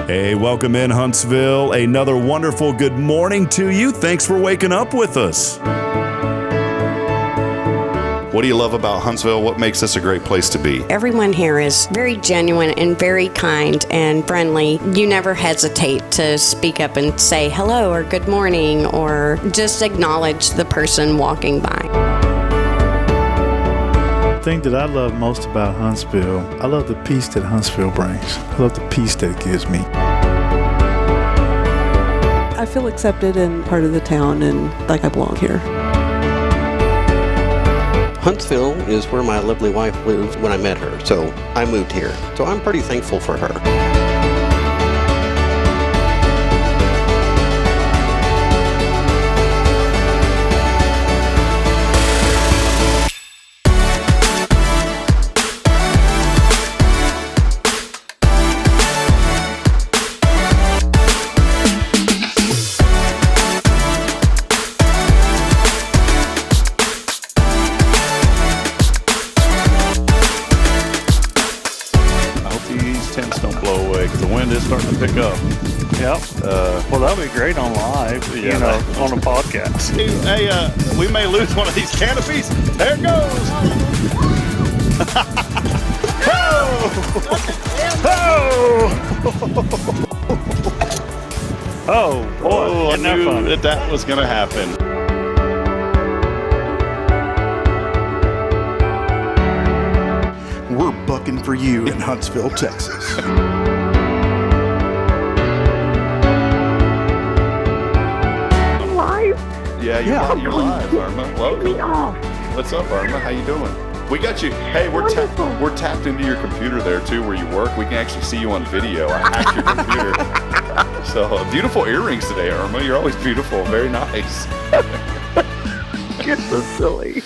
Hey, welcome in Huntsville. Another wonderful good morning to you. Thanks for waking up with us. What do you love about Huntsville? What makes this a great place to be? Everyone here is very genuine and very kind and friendly. You never hesitate to speak up and say hello or good morning or just acknowledge the person walking by. The thing that I love most about Huntsville, I love the peace that Huntsville brings. I love the peace that it gives me. I feel accepted and part of the town and like I belong here. Huntsville is where my lovely wife lived when I met her, so I moved here. So I'm pretty thankful for her. Starting to pick up. Yep. Well, that'll be great on live, on a podcast. Hey, we may lose one of these canopies. There it goes. Oh, boy. I knew that was going to happen. We're bucking for you in Huntsville, Texas. Yeah, you're live, Irma. Welcome. What's up, Irma? How you doing? We got you. Hey, we're tapped into your computer there too, where you work. We can actually see you on video. I hacked your computer. So beautiful earrings today, Irma. You're always beautiful. Very nice. You're so silly.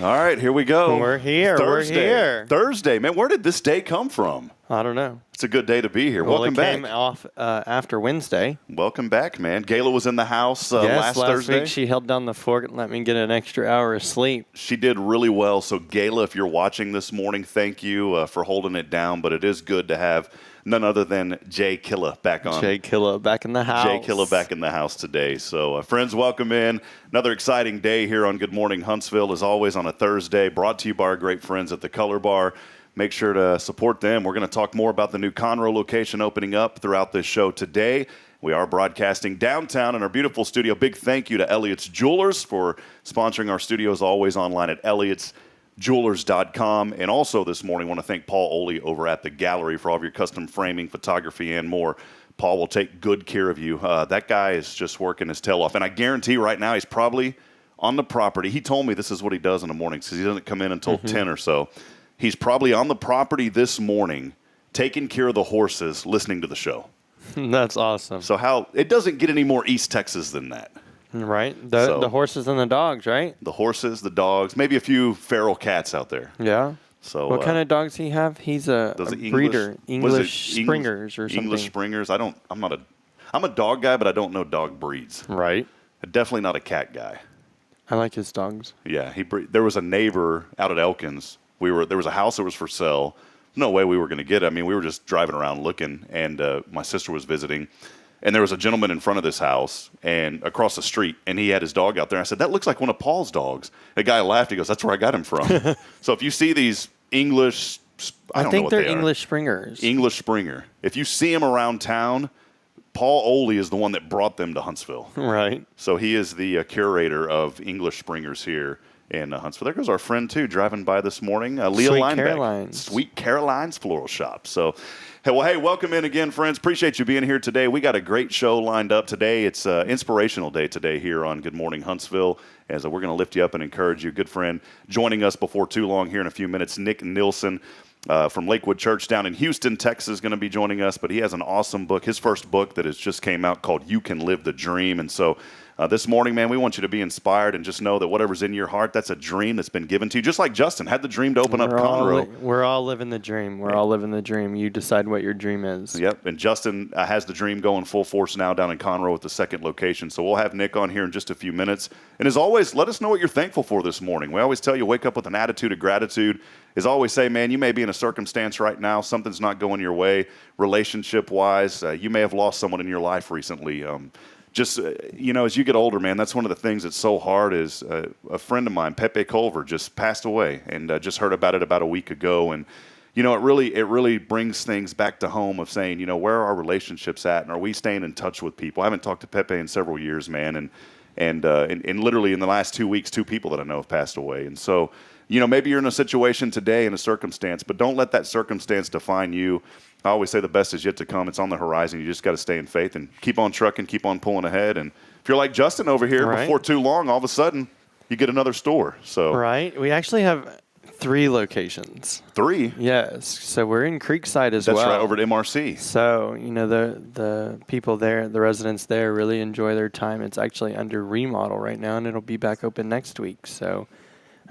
All right, here we go. We're here. Thursday, man. Where did this day come from? I don't know. It's a good day to be here. Well, Welcome it back. came off after Wednesday. Welcome back, man. Gayla was in the house last Thursday. Week she held down the fort and let me get an extra hour of sleep. She did really well. So, Gayla, if you're watching this morning, thank you for holding it down. But it is good to have none other than Jay Killa back on. Jay Killa back in the house. Jay Killa back in the house today. So, friends, welcome in. Another exciting day here on Good Morning Huntsville, as always, on a Thursday. Brought to you by our great friends at the Color Bar. Make sure to support them. We're going to talk more about the new Conroe location opening up throughout this show today. We are broadcasting downtown in our beautiful studio. Big thank you to Elliott's Jewelers for sponsoring our studio, as always, online at elliotsjewelers.com. And also this morning, I want to thank Paul Oley over at the Gallery for all of your custom framing, photography, and more. Paul will take good care of you. That guy is just working his tail off. And I guarantee right now he's probably on the property. He told me this is what he does in the mornings because he doesn't come in until 10 or so. He's probably on the property this morning, taking care of the horses, listening to the show. That's awesome. So it doesn't get any more East Texas than that. Right. The horses and the dogs, right? The horses, the dogs, maybe a few feral cats out there. Yeah. So what kind of dogs does he have? He's a breeder, English Springers or something. English Springers. I'm a dog guy, but I don't know dog breeds. Right. Definitely not a cat guy. I like his dogs. Yeah, there was a neighbor out at Elkins. There was a house that was for sale. No way we were going to get it. I mean, we were just driving around looking, and my sister was visiting. And there was a gentleman in front of this house and across the street, and he had his dog out there. I said, that looks like one of Paul's dogs. The guy laughed. He goes, that's where I got him from. So if you see these English, I think they're English Springers. English Springer. If you see them around town, Paul Oley is the one that brought them to Huntsville. Right. So he is the curator of English Springers here in Huntsville. There goes our friend, too, driving by this morning. Leah Linebeck. Sweet Caroline's Floral Shop. So, hey, welcome in again, friends. Appreciate you being here today. We got a great show lined up today. It's inspirational day today here on Good Morning Huntsville, as we're going to lift you up and encourage you. Good friend joining us before too long here in a few minutes, Nick Nilson. from Lakewood Church down in Houston, Texas, is going to be joining us. But he has an awesome book, his first book that has just came out called You Can Live the Dream. And so this morning, man, we want you to be inspired and just know that whatever's in your heart, that's a dream that's been given to you. Just like Justin had the dream to open up Conroe. We're all living the dream. We're all living the dream. You decide what your dream is. Yep, and Justin has the dream going full force now down in Conroe at the second location. So we'll have Nick on here in just a few minutes. And as always, let us know what you're thankful for this morning. We always tell you, wake up with an attitude of gratitude. As I always say, man, you may be in a circumstance right now, something's not going your way relationship-wise. You may have lost someone in your life recently. As you get older, man, that's one of the things that's so hard is a friend of mine, Pepe Culver, just passed away, and just heard about it about a week ago. And, it really brings things back to home of saying, where are our relationships at, and are we staying in touch with people? I haven't talked to Pepe in several years, man, and literally in the last 2 weeks, 2 people that I know have passed away. And so, maybe you're in a situation today, in a circumstance, but don't let that circumstance define you. I always say the best is yet to come. It's on the horizon. You just got to stay in faith and keep on trucking, keep on pulling ahead. And if you're like Justin over here, right, before too long, all of a sudden, you get another store. So right. We actually have 3 locations. 3? Yes. So we're in Creekside as well. That's right, over at MRC. So, the people there, the residents there really enjoy their time. It's actually under remodel right now, and it'll be back open next week. So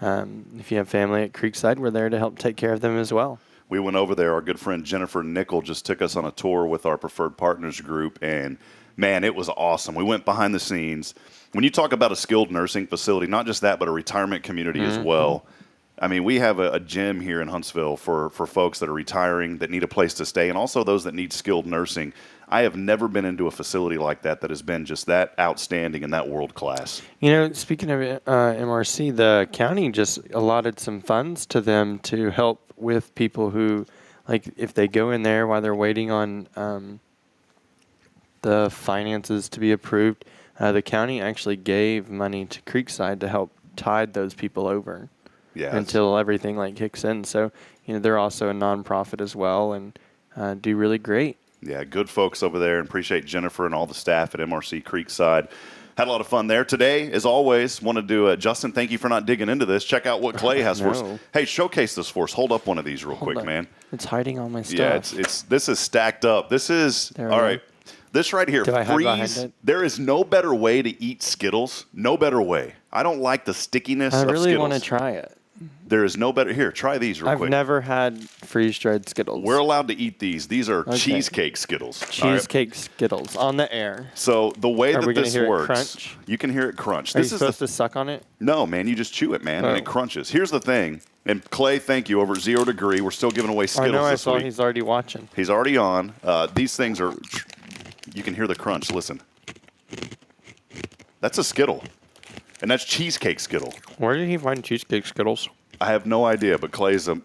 if you have family at Creekside, we're there to help take care of them as well. We went over there. Our good friend Jennifer Nickel just took us on a tour with our Preferred Partners group, and, man, it was awesome. We went behind the scenes. When you talk about a skilled nursing facility, not just that, but a retirement community as well, I mean, we have a gym here in Huntsville for folks that are retiring, that need a place to stay, and also those that need skilled nursing. I have never been into a facility like that has been just that outstanding and that world class. Speaking of MRC, the county just allotted some funds to them to help with people who, like, if they go in there while they're waiting on the finances to be approved, the county actually gave money to Creekside to help tide those people over until everything kicks in. So, they're also a nonprofit as well and do really great. Yeah, good folks over there, and appreciate Jennifer and all the staff at MRC Creekside. Had a lot of fun there. Today, as always, wanted to, Justin, thank you for not digging into this. Check out what Clay has for us. Hey, showcase this for us. Hold up one of these real quick, man. It's hiding all my stuff. Yeah, this is stacked up. This is, all right, this right here, Do I hide behind it? There is no better way to eat Skittles. No better way. I don't like the stickiness of Skittles. I really want to try it. There is no better. Here, try these real quick. I've never had freeze-dried Skittles. We're allowed to eat these. These are cheesecake Skittles. Cheesecake Skittles on the air. So the way that this works, crunch? You can hear it crunch. Are you supposed to suck on it? No, man. You just chew it, man, and it crunches. Here's the thing. And Clay, thank you. Over at 0 Degree, we're still giving away Skittles this week. I saw he's already watching. He's already on. These things are, you can hear the crunch. Listen. That's a Skittle. And that's cheesecake Skittle. Where did he find cheesecake Skittles? I have no idea, but Clay's a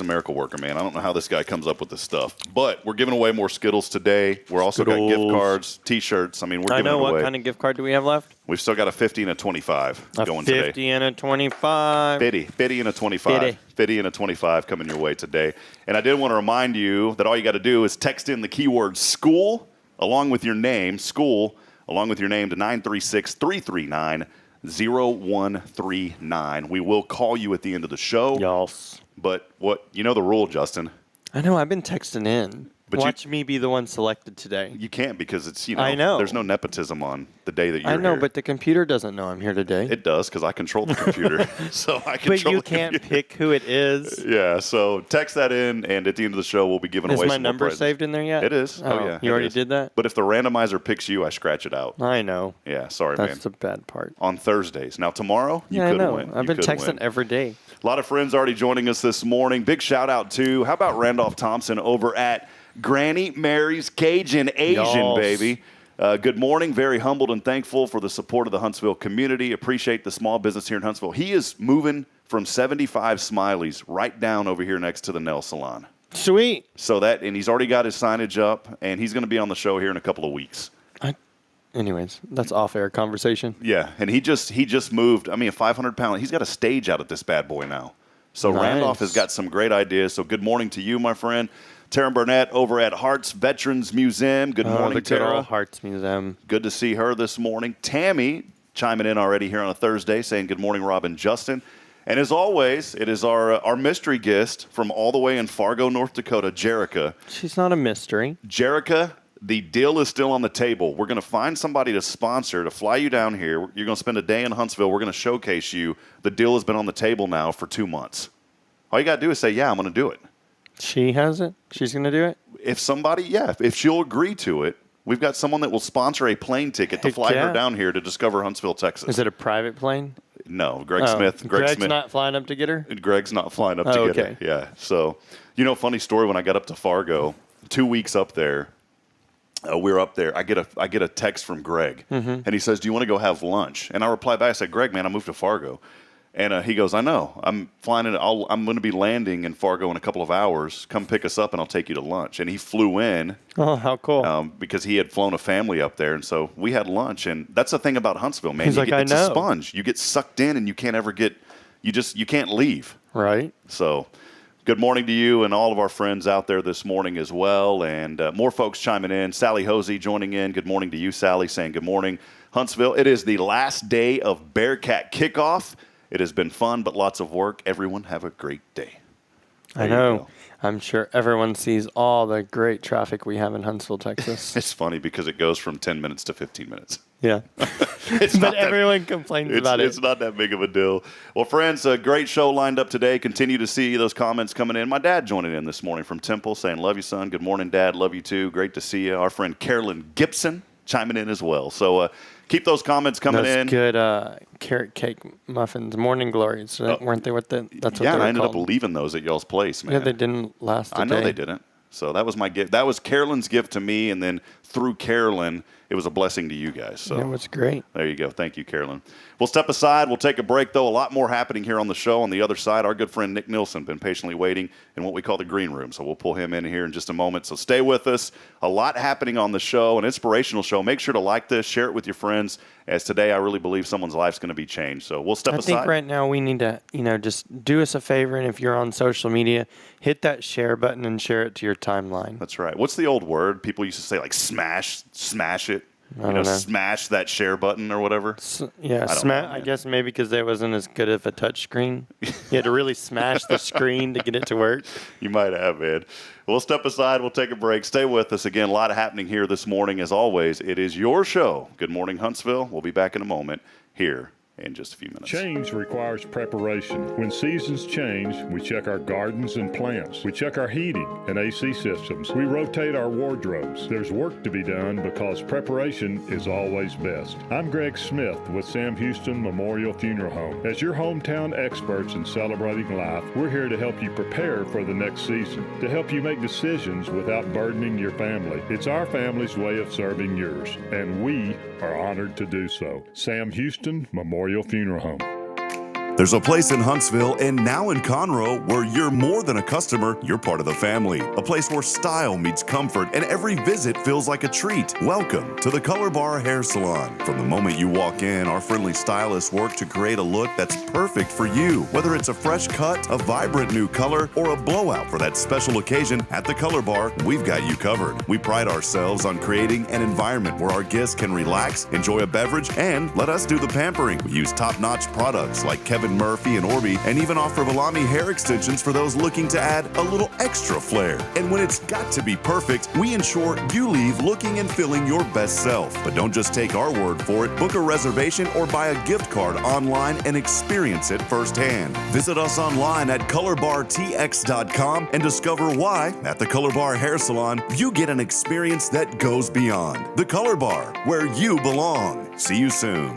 miracle worker, man. I don't know how this guy comes up with this stuff. But we're giving away more Skittles today. We're also got gift cards, T-shirts. I mean, we're giving it away. What kind of gift card do we have left? We've still got a 50 and a 25 going today. 50 and a 25. 50 and a 25. 50 and a 25 coming your way today. And I did want to remind you that all you got to do is text in the keyword school along with your name, school, along with your name to 936-339-0139. We will call you at the end of the show. Yes. But you know the rule, Justin. I know. I've been texting in. But watch me be the one selected today. You can't because it's, I know. There's no nepotism on the day that you're here. I know, but the computer doesn't know I'm here today. It does because I control the computer. So I control But you can't pick who it is. Yeah, so text that in, and at the end of the show, we'll be giving away some more Is my number saved in there yet? It is. Oh yeah. You already did that? But if the randomizer picks you, I scratch it out. I know. Yeah, sorry, man. That's the bad part. On Thursdays. Now, tomorrow, you could win. I've been texting every day. A lot of friends already joining us this morning. Big shout out to, how about Randolph Thompson over at Granny Mary's Cajun Asian, baby. Good morning. Very humbled and thankful for the support of the Huntsville community. Appreciate the small business here in Huntsville. He is moving from 75 Smileys right down over here next to the nail salon. Sweet. And he's already got his signage up, and he's going to be on the show here in a couple of weeks. Anyways, that's off-air conversation. Yeah, and he just moved. I mean, a 500-pound. He's got a stage out at this bad boy now. So nice. Randolph has got some great ideas. So good morning to you, my friend. Tara Burnett over at Hart's Veterans Museum. Good morning, Tara. Good old Hart's Museum. Good to see her this morning. Tammy chiming in already here on a Thursday saying good morning, Rob and Justin. And as always, it is our mystery guest from all the way in Fargo, North Dakota, Jerica. She's not a mystery. Jerica, the deal is still on the table. We're going to find somebody to sponsor, to fly you down here. You're going to spend a day in Huntsville. We're going to showcase you. The deal has been on the table now for 2 months. All you got to do is say, yeah, I'm going to do it. She has it? She's going to do it? If somebody, if she'll agree to it, we've got someone that will sponsor a plane ticket to fly her down here to discover Huntsville, Texas. Is it a private plane? No, Greg Smith. Greg's not flying up to get her? Greg's not flying up to get her. Yeah. So, funny story, when I got up to Fargo, 2 weeks up there, we were up there. I get a text from Greg, and he says, "Do you want to go have lunch?" And I reply back, I said, "Greg, man, I moved to Fargo." And he goes, "I know. I'm flying in. I'm going to be landing in Fargo in a couple of hours. Come pick us up, and I'll take you to lunch." And he flew in. Oh, how cool! Because he had flown a family up there, and so we had lunch. And that's the thing about Huntsville, man. He's like, it's a sponge. You get sucked in, and you can't ever get. You can't leave. Right. So, good morning to you and all of our friends out there this morning as well, and more folks chiming in. Sally Hosey joining in. Good morning to you, Sally, saying good morning, Huntsville. It is the last day of Bearcat kickoff. It has been fun, but lots of work. Everyone have a great day. I know. I'm sure everyone sees all the great traffic we have in Huntsville, Texas. It's funny because it goes from 10 minutes to 15 minutes. Yeah. But everyone complains about it. It's not that big of a deal. Well, friends, a great show lined up today. Continue to see those comments coming in. My dad joining in this morning from Temple saying, "Love you, son." Good morning, Dad. Love you, too. Great to see you. Our friend Carolyn Gibson chiming in as well. So, keep those comments coming in. Good carrot cake muffins, morning glories, weren't they? That's what they were called. I ended up leaving those at y'all's place, man. Yeah, they didn't last a day. I know they didn't. So that was my gift. That was Carolyn's gift to me, and then through Carolyn, it was a blessing to you guys. So it was great. There you go. Thank you, Carolyn. We'll step aside. We'll take a break, though. A lot more happening here on the show. On the other side, our good friend Nick Nilson been patiently waiting in what we call the green room. So we'll pull him in here in just a moment. So stay with us. A lot happening on the show, an inspirational show. Make sure to like this, share it with your friends, as today I really believe someone's life's going to be changed. So we'll step aside. I think right now we need to, just do us a favor, and if you're on social media, hit that share button and share it to your timeline. That's right. What's the old word? People used to say, like, smash it. Smash that share button or whatever. I guess maybe because there wasn't as good of a touch screen. You had to really smash the screen to get it to work. You might have, man. We'll step aside. We'll take a break. Stay with us. Again, a lot happening here this morning. As always, it is your show. Good morning, Huntsville. We'll be back in a moment here in just a few minutes. Change requires preparation. When seasons change, we check our gardens and plants. We check our heating and AC systems. We rotate our wardrobes. There's work to be done because preparation is always best. I'm Greg Smith with Sam Houston Memorial Funeral Home. As your hometown experts in celebrating life, we're here to help you prepare for the next season, to help you make decisions without burdening your family. It's our family's way of serving yours, and we are honored to do so. Sam Houston Memorial Funeral Home. There's a place in Huntsville and now in Conroe where you're more than a customer, you're part of the family. A place where style meets comfort and every visit feels like a treat. Welcome to the Color Bar Hair Salon. From the moment you walk in, our friendly stylists work to create a look that's perfect for you. Whether it's a fresh cut, a vibrant new color, or a blowout for that special occasion, at the Color Bar, we've got you covered. We pride ourselves on creating an environment where our guests can relax, enjoy a beverage, and let us do the pampering. We use top-notch products like Kevin Murphy and Orby, and even offer Valami hair extensions for those looking to add a little extra flair. And when it's got to be perfect, we ensure you leave looking and feeling your best self. But don't just take our word for it. Book a reservation or buy a gift card online and experience it firsthand. Visit us online at colorbartx.com and discover why, at the Color Bar Hair Salon, you get an experience that goes beyond. The Color Bar, where you belong. See you soon.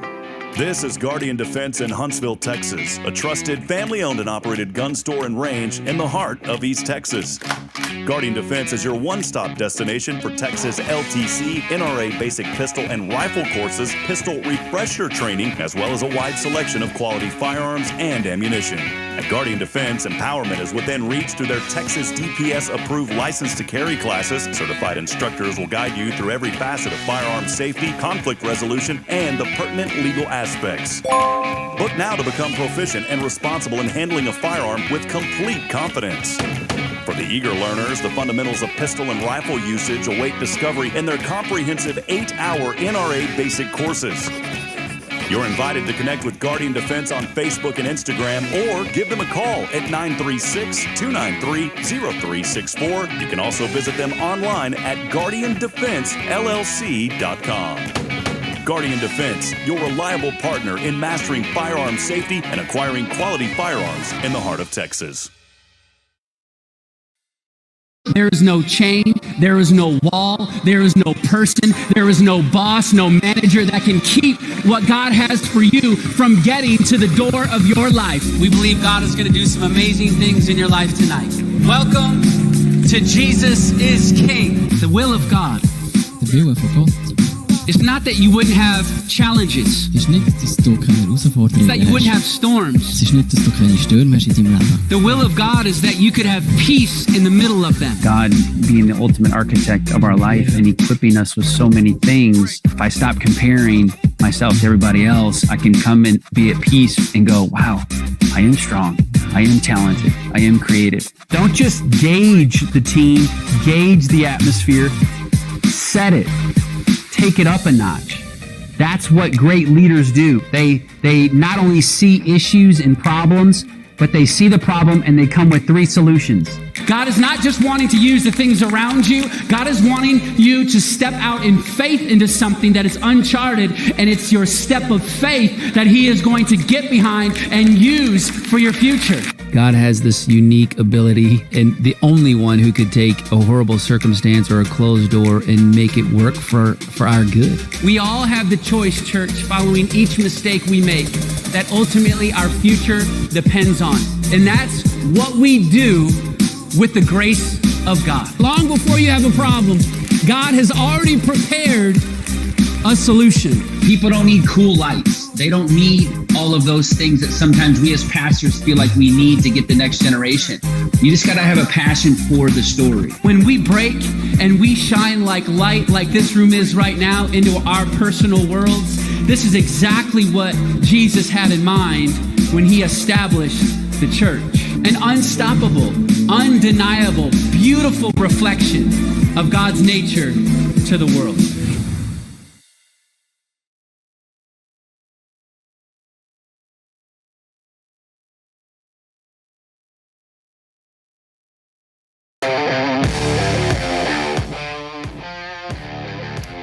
This is Guardian Defense in Huntsville, Texas, a trusted, family-owned and operated gun store and range in the heart of East Texas. Guardian Defense is your one-stop destination for Texas LTC, NRA basic pistol and rifle courses, pistol refresher training, as well as a wide selection of quality firearms and ammunition. At Guardian Defense, empowerment is within reach through their Texas DPS-approved license to carry classes. Certified instructors will guide you through every facet of firearm safety, conflict resolution, and the pertinent legal aspects. Book now to become proficient and responsible in handling a firearm with complete confidence. For the eager learners, the fundamentals of pistol and rifle usage await discovery in their comprehensive 8-hour NRA basic courses. You're invited to connect with Guardian Defense on Facebook and Instagram or give them a call at 936-293-0364. You can also visit them online at guardiandefensellc.com. Guardian Defense, your reliable partner in mastering firearm safety and acquiring quality firearms in the heart of Texas. There is no chain, there is no wall, there is no person, there is no boss, no manager that can keep what God has for you from getting to the door of your life. We believe God is going to do some amazing things in your life tonight. Welcome to Jesus is King. The will of God. Det vil for Gott. It's not that you wouldn't have challenges. Det är inte att du keine It's herausforderungen that you wouldn't have storms. Det är inte att du keine Stürme hast in deinem Leben. The will of God is that you could have peace in the middle of them. God being the ultimate architect of our life and equipping us with so many things. If I stop comparing myself to everybody else, I can come and be at peace and go, wow, I am strong. I am talented. I am creative. Don't just gauge the team, gauge the atmosphere, set it. Take it up a notch. That's what great leaders do. They not only see issues and problems, but they see the problem and they come with 3 solutions. God is not just wanting to use the things around you. God is wanting you to step out in faith into something that is uncharted, and it's your step of faith that He is going to get behind and use for your future. God has this unique ability, and the only one who could take a horrible circumstance or a closed door and make it work for our good. We all have the choice, church, following each mistake we make, that ultimately our future depends on. And that's what we do with the grace of God. Long before you have a problem, God has already prepared a solution. People don't need cool lights. They don't need all of those things that sometimes we as pastors feel like we need to get the next generation. You just got to have a passion for the story. When we break and we shine like light, like this room is right now, into our personal worlds, this is exactly what Jesus had in mind when He established the church. An unstoppable, undeniable, beautiful reflection of God's nature to the world.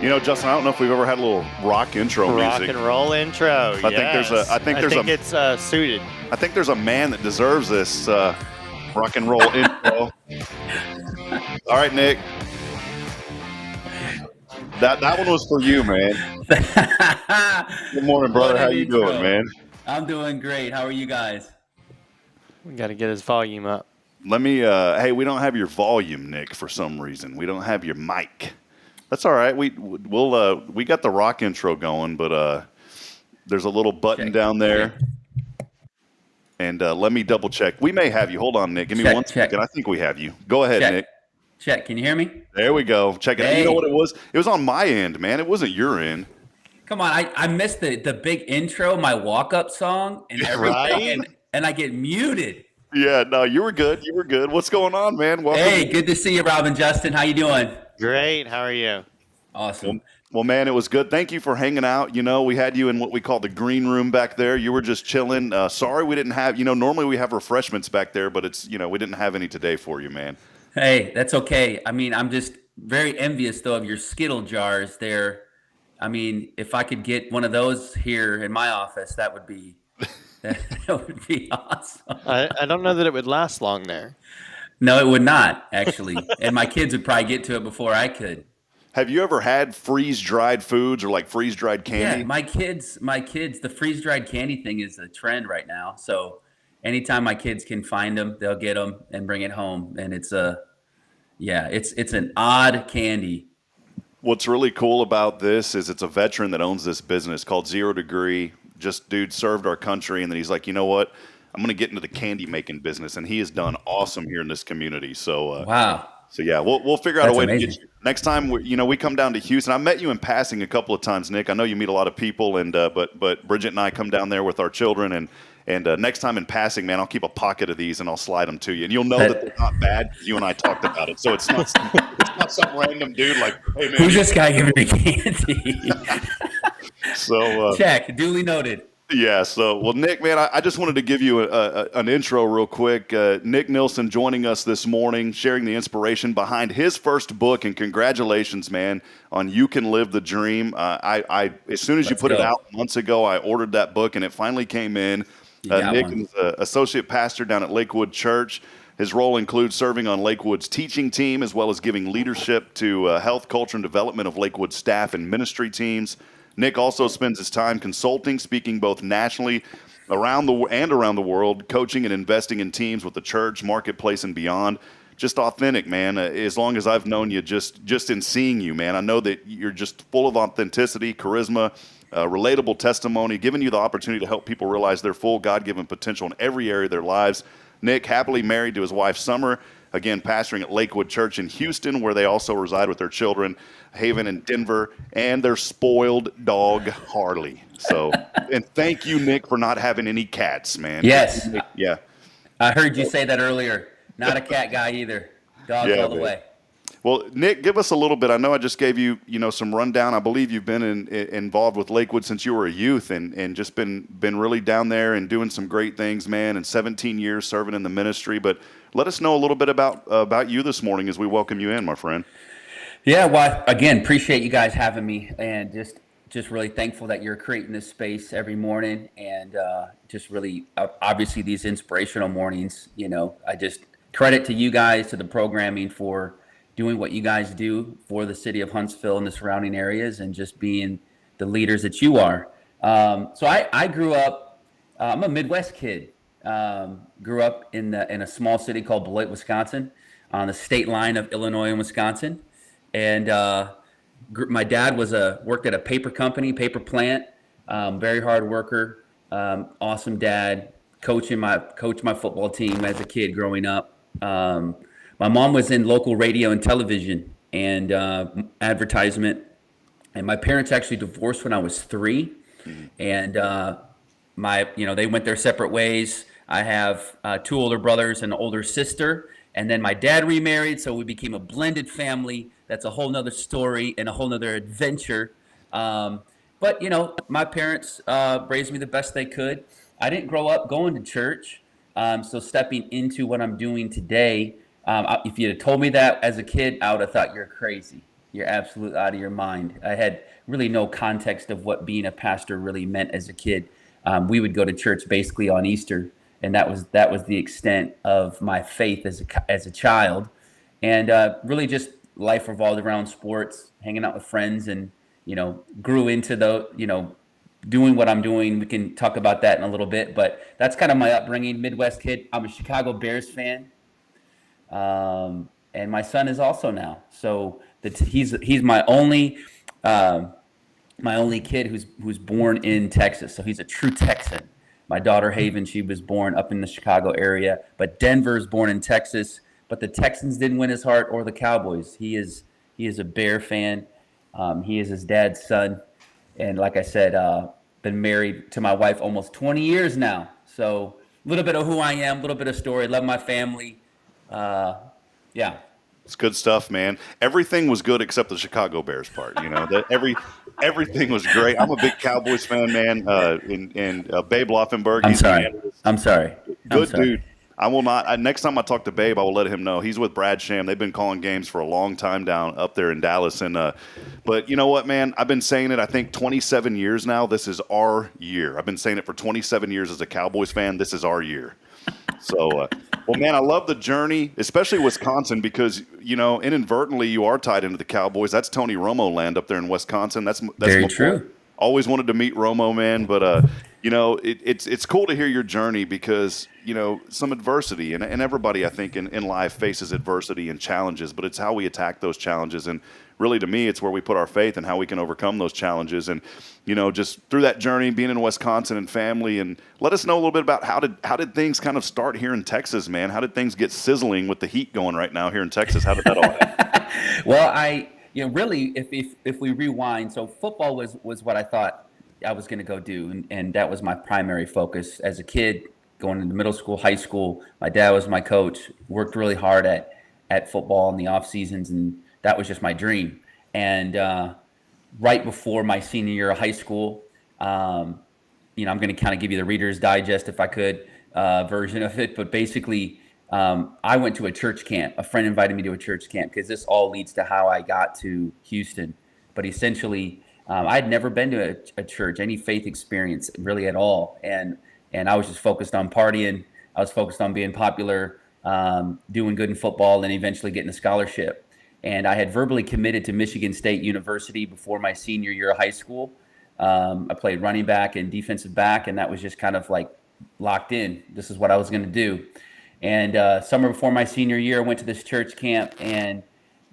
You know, Justin, I don't know if we've ever had a little rock intro Rock music. and roll intro. I think it's suited. I think there's a man that deserves this rock and roll intro. All right, Nick. That one was for you, man. Good morning, brother. How you doing, man? I'm doing great. How are you guys? We got to get his volume up. Let me. Hey, we don't have your volume, Nick, for some reason. We don't have your mic. That's all right. We got the rock intro going, but there's a little button down there. And let me double check. We may have you. Hold on, Nick. Give me 1 second. I think we have you. Go ahead, Nick. Check. Can you hear me? There we go. Check it out. You know what it was? It was on my end, man. It wasn't your end. Come on. I missed the big intro, my walk-up song, and everything, Right? and I get muted. Yeah, no, you were good. You were good. What's going on, man? Welcome. Hey, good to see you, Robin. Justin, how you doing? Great. How are you? Awesome. Well, man, it was good. Thank you for hanging out. You know, we had you in what we call the green room back there. You were just chilling. Sorry we didn't have, normally we have refreshments back there, but it's, we didn't have any today for you, man. Hey, that's okay. I mean, I'm just very envious, though, of your Skittle jars there. I mean, if I could get one of those here in my office, that would be awesome. I don't know that it would last long there. No, it would not, actually. And my kids would probably get to it before I could. Have you ever had freeze-dried foods or like freeze-dried candy? Yeah, my kids, the freeze-dried candy thing is a trend right now. So anytime my kids can find them, they'll get them and bring it home. And it's an odd candy. What's really cool about this is it's a veteran that owns this business called 0 Degree. Just dude served our country, and then he's like, you know what? I'm going to get into the candy making business, and he has done awesome here in this community. So wow. So yeah, we'll figure out a way amazing. to get you next time. We come down to Houston. I met you in passing a couple of times, Nick. I know you meet a lot of people, and but Bridget and I come down there with our children, and next time in passing, man, I'll keep a pocket of these and I'll slide them to you, and you'll know that they're not bad. You and I talked about it, so it's not some random dude like, hey man, who's this guy giving me candy? So check, duly noted. Yeah. So, well, Nick, man, I just wanted to give you an intro real quick. Nick Nilson joining us this morning, sharing the inspiration behind his first book, and congratulations, man, on You Can Live the Dream. I as soon as you put it out months ago, I ordered that book, and it finally came in. Nick is an associate pastor down at Lakewood Church. His role includes serving on Lakewood's teaching team, as well as giving leadership to health, culture, and development of Lakewood staff and ministry teams. Nick also spends his time consulting, speaking both nationally around the world, coaching and investing in teams with the church, marketplace, and beyond. Just authentic, man. As long as I've known you, just in seeing you, man, I know that you're just full of authenticity, charisma, relatable testimony, giving you the opportunity to help people realize their full God-given potential in every area of their lives. Nick, happily married to his wife, Summer, again, pastoring at Lakewood Church in Houston, where they also reside with their children, Haven and Denver, and their spoiled dog, Harley. So, and thank you, Nick, for not having any cats, man. Yes. Yeah. I heard you say that earlier. Not a cat guy either. Dogs all the way. Well, Nick, give us a little bit. I know I just gave you, some rundown. I believe you've been involved with Lakewood since you were a youth, and just been really down there and doing some great things, man. And 17 years serving in the ministry. But let us know a little bit about you this morning as we welcome you in, my friend. Yeah, well, again, appreciate you guys having me, and just really thankful that you're creating this space every morning, and just really obviously these inspirational mornings. I just credit to you guys, to the programming, for doing what you guys do for the city of Huntsville and the surrounding areas, and just being the leaders that you are. So I grew up. I'm a Midwest kid. Grew up in a small city called Beloit, Wisconsin, on the state line of Illinois and Wisconsin. And my dad worked at a paper company, paper plant. Very hard worker. Awesome dad. Coached my football team as a kid growing up. My mom was in local radio and television and advertisement. And my parents actually divorced when I was 3. And they went their separate ways. I have 2 older brothers and an older sister. And then my dad remarried, so we became a blended family. That's a whole nother story and a whole nother adventure. But my parents raised me the best they could. I didn't grow up going to church. So stepping into what I'm doing today, if you had told me that as a kid, I would have thought you're crazy. You're absolutely out of your mind. I had really no context of what being a pastor really meant as a kid. We would go to church basically on Easter, and that was the extent of my faith as a child. And really just life revolved around sports, hanging out with friends, and grew into doing what I'm doing. We can talk about that in a little bit, but that's kind of my upbringing. Midwest kid. I'm a Chicago Bears fan, and my son is also now. So he's my only kid who's born in Texas. So he's a true Texan. My daughter Haven, she was born up in the Chicago area, but Denver's born in Texas. But the Texans didn't win his heart, or the Cowboys. He is a Bear fan. He is his dad's son. And like I said, been married to my wife almost 20 years now. So a little bit of who I am, a little bit of story. Love my family. Yeah. It's good stuff, man. Everything was good except the Chicago Bears part. Everything was great. I'm a big Cowboys fan, man. And Babe Loffenberg. I'm sorry. Good dude. I will not. Next time I talk to Babe, I will let him know. He's with Brad Sham. They've been calling games for a long time down up there in Dallas. And but you know what, man? I've been saying it, I think, 27 years now. This is our year. I've been saying it for 27 years as a Cowboys fan. This is our year. So, well, man, I love the journey, especially Wisconsin, because, inadvertently you are tied into the Cowboys. That's Tony Romo land up there in Wisconsin. That's very true. Always wanted to meet Romo, man. But, it's cool to hear your journey because, some adversity. And everybody, I think, in life faces adversity and challenges. But it's how we attack those challenges. And really, to me, it's where we put our faith and how we can overcome those challenges. And, just through that journey, being in Wisconsin and family. And let us know a little bit about how did things kind of start here in Texas, man? How did things get sizzling with the heat going right now here in Texas? How did that all happen? Well, really, if we rewind, so football was what I thought I was going to go do, and that was my primary focus as a kid, going into middle school, high school. My dad was my coach. Worked really hard at football in the off seasons, and that was just my dream. And right before my senior year of high school, I'm going to kind of give you the Reader's Digest, if I could, version of it. But basically, I went to a church camp. A friend invited me to a church camp because this all leads to how I got to Houston. But essentially, I had never been to a church, any faith experience really at all. And I was just focused on partying. I was focused on being popular, doing good in football, and eventually getting a scholarship. And I had verbally committed to Michigan State University before my senior year of high school. I played running back and defensive back, and that was just kind of like locked in. This is what I was going to do. And summer before my senior year, I went to this church camp and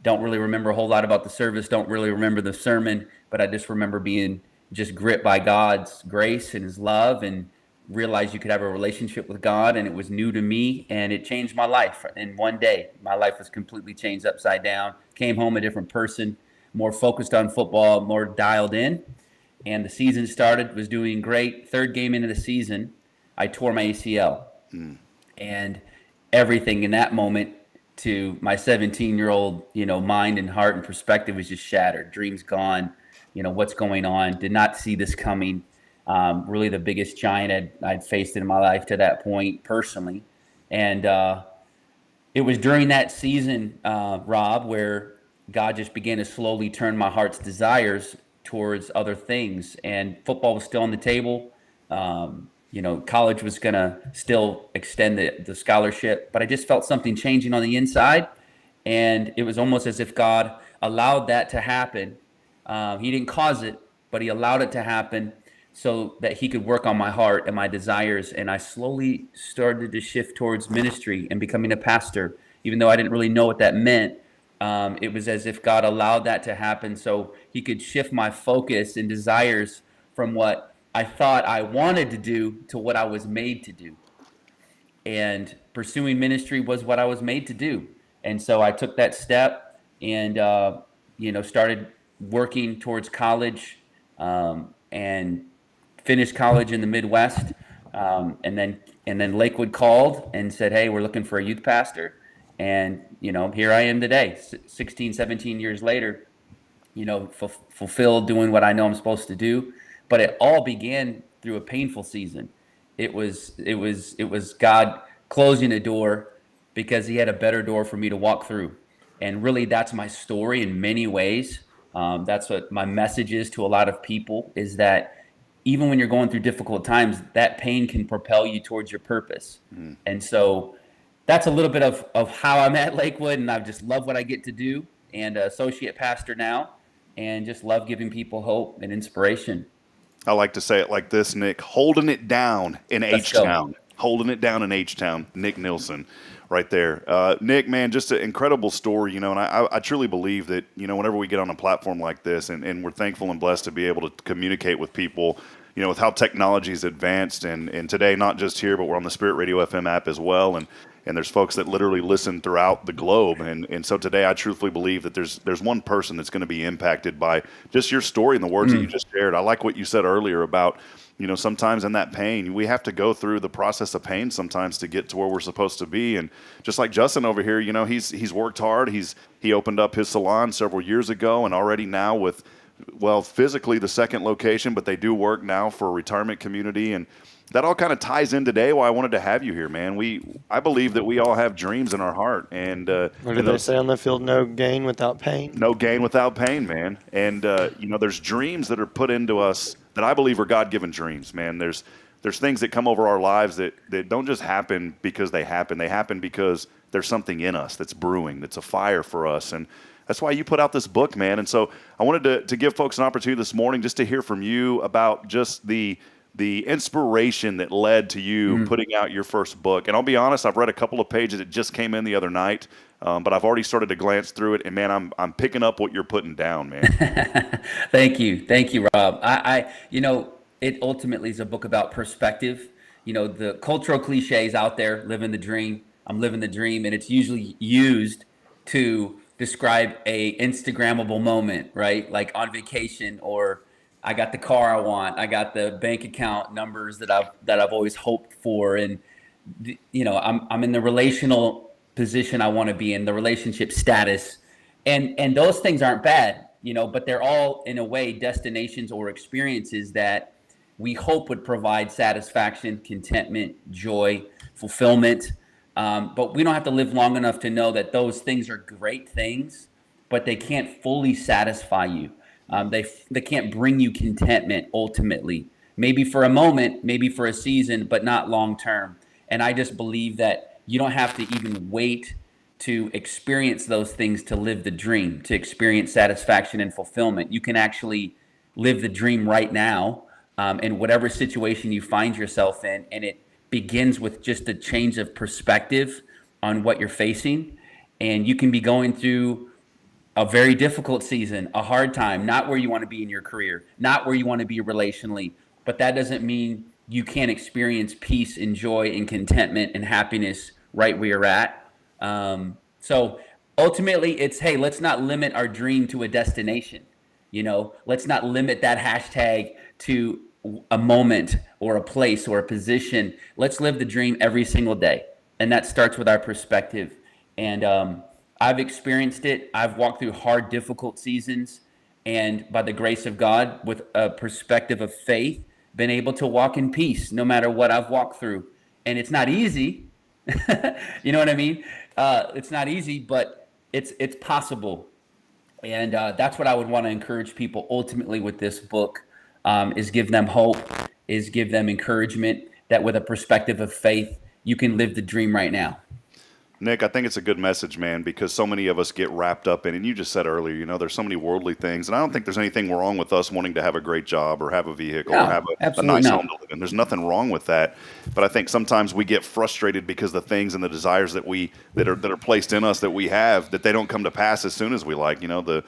don't really remember a whole lot about the service, don't really remember the sermon, but I just remember being just gripped by God's grace and his love, and realized you could have a relationship with God, and it was new to me, and it changed my life. In one day, my life was completely changed upside down. Came home a different person, more focused on football, more dialed in. And the season started, was doing great. Third game into the season, I tore my ACL. And everything in that moment, to my 17-year-old, mind and heart and perspective, was just shattered. Dreams gone. What's going on? Did not see this coming. Really the biggest giant I'd faced in my life to that point personally. And it was during that season, Rob, where God just began to slowly turn my heart's desires towards other things. And football was still on the table. College was going to still extend the scholarship, but I just felt something changing on the inside. And it was almost as if God allowed that to happen. He didn't cause it, but he allowed it to happen so that he could work on my heart and my desires. And I slowly started to shift towards ministry and becoming a pastor, even though I didn't really know what that meant. It was as if God allowed that to happen so he could shift my focus and desires from what I thought I wanted to do to what I was made to do. And pursuing ministry was what I was made to do. And so I took that step and, started working towards college, and finished college in the Midwest. And then Lakewood called and said, hey, we're looking for a youth pastor. And, here I am today, 16, 17 years later, fulfilled doing what I know I'm supposed to do. But it all began through a painful season. It was God closing a door because he had a better door for me to walk through. And really, that's my story in many ways. That's what my message is to a lot of people, is that even when you're going through difficult times, that pain can propel you towards your purpose. And so that's a little bit of how I'm at Lakewood, and I just love what I get to do, and associate pastor now, and just love giving people hope and inspiration. I like to say it like this, Nick, holding it down in H-Town. Holding it down in H-Town, Nick Nilson, right there. Nick, man, just an incredible story, and I truly believe that, whenever we get on a platform like this, and we're thankful and blessed to be able to communicate with people, with how technology is advanced, and today, not just here, but we're on the Spirit Radio FM app as well, and there's folks that literally listen throughout the globe, and so today I truthfully believe that there's one person that's going to be impacted by just your story and the words that you just shared. I like what you said earlier about, sometimes in that pain, we have to go through the process of pain sometimes to get to where we're supposed to be. And just like Justin over here, he's worked hard. He opened up his salon several years ago, and already now with, physically the second location, but they do work now for a retirement community. And that all kind of ties in today why I wanted to have you here, man. I believe that we all have dreams in our heart. And what did they say on the field? No gain without pain? No gain without pain, man. And, there's dreams that are put into us that I believe are God-given dreams, man. There's things that come over our lives that don't just happen because they happen. They happen because there's something in us that's brewing, that's a fire for us. And that's why you put out this book, man. And so I wanted to give folks an opportunity this morning just to hear from you about just the inspiration that led to you putting out your first book. And I'll be honest, I've read a couple of pages. It just came in the other night, but I've already started to glance through it. And, man, I'm picking up what you're putting down, man. Thank you, Rob. It ultimately is a book about perspective. The cultural cliches out there, living the dream. I'm living the dream, and it's usually used to describe a Instagrammable moment, right? Like on vacation, or I got the car I want, I got the bank account numbers that I've always hoped for, and I'm in the relational position I want to be in, the relationship status, and those things aren't bad, but they're all in a way destinations or experiences that we hope would provide satisfaction, contentment, joy, fulfillment. But we don't have to live long enough to know that those things are great things, but they can't fully satisfy you. They can't bring you contentment ultimately. Maybe for a moment, maybe for a season, but not long term. And I just believe that you don't have to even wait to experience those things to live the dream, to experience satisfaction and fulfillment. You can actually live the dream right now, in whatever situation you find yourself in. And it begins with just a change of perspective on what you're facing. And you can be going through a very difficult season, a hard time, not where you want to be in your career, not where you want to be relationally, but that doesn't mean you can't experience peace and joy and contentment and happiness right where you're at. So ultimately it's, hey, let's not limit our dream to a destination. Let's not limit that hashtag to a moment or a place or a position. Let's live the dream every single day. And that starts with our perspective. And I've experienced it. I've walked through hard, difficult seasons. And by the grace of God, with a perspective of faith, been able to walk in peace no matter what I've walked through. And it's not easy. You know what I mean? It's not easy, but it's possible. And that's what I would want to encourage people ultimately with this book, is give them hope, is give them encouragement that with a perspective of faith, you can live the dream right now. Nick, I think it's a good message, man, because so many of us get wrapped up in, and you just said earlier, there's so many worldly things, and I don't think there's anything wrong with us wanting to have a great job or have a vehicle or have a nice home to live in. There's nothing wrong with that, but I think sometimes we get frustrated because the things and the desires that are placed in us that we have, that they don't come to pass as soon as we like. The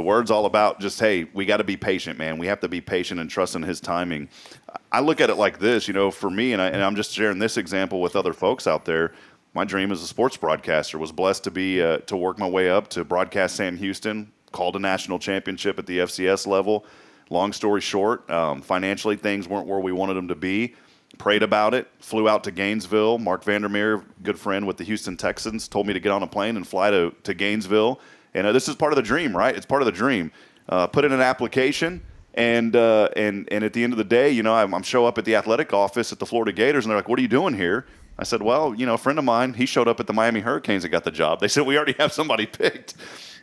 word's all about just, hey, we got to be patient, man. We have to be patient and trust in His timing. I look at it like this, for me, and I'm just sharing this example with other folks out there. My dream as a sports broadcaster was blessed to be to work my way up to broadcast Sam Houston, called a national championship at the FCS level. Long story short, financially things weren't where we wanted them to be. Prayed about it, flew out to Gainesville. Mark Vandermeer, good friend with the Houston Texans, told me to get on a plane and fly to Gainesville. And this is part of the dream, right? It's part of the dream. Put in an application. And at the end of the day, I'm show up at the athletic office at the Florida Gators, and they're like, "What are you doing here?" I said, "Well, a friend of mine, he showed up at the Miami Hurricanes and got the job." They said, "We already have somebody picked."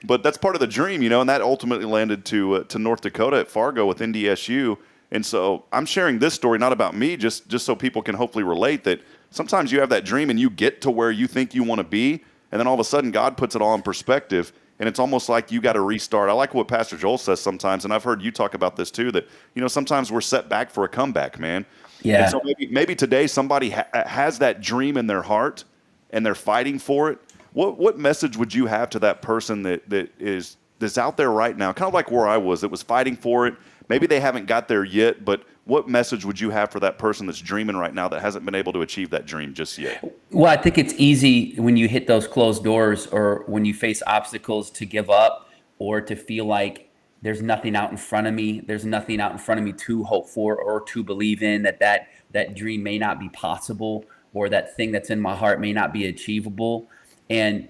But that's part of the dream, and that ultimately landed to North Dakota at Fargo with NDSU. And so I'm sharing this story not about me, just so people can hopefully relate that sometimes you have that dream and you get to where you think you want to be, and then all of a sudden God puts it all in perspective. And it's almost like you got to restart. I like what Pastor Joel says sometimes, and I've heard you talk about this too, that, sometimes we're set back for a comeback, man. Yeah. And so maybe today somebody has that dream in their heart and they're fighting for it. What message would you have to that person that's out there right now, kind of like where I was, that was fighting for it? Maybe they haven't got there yet, but what message would you have for that person that's dreaming right now that hasn't been able to achieve that dream just yet? Well, I think it's easy when you hit those closed doors or when you face obstacles to give up or to feel like there's nothing out in front of me. There's nothing out in front of me to hope for or to believe in, that dream may not be possible or that thing that's in my heart may not be achievable. And,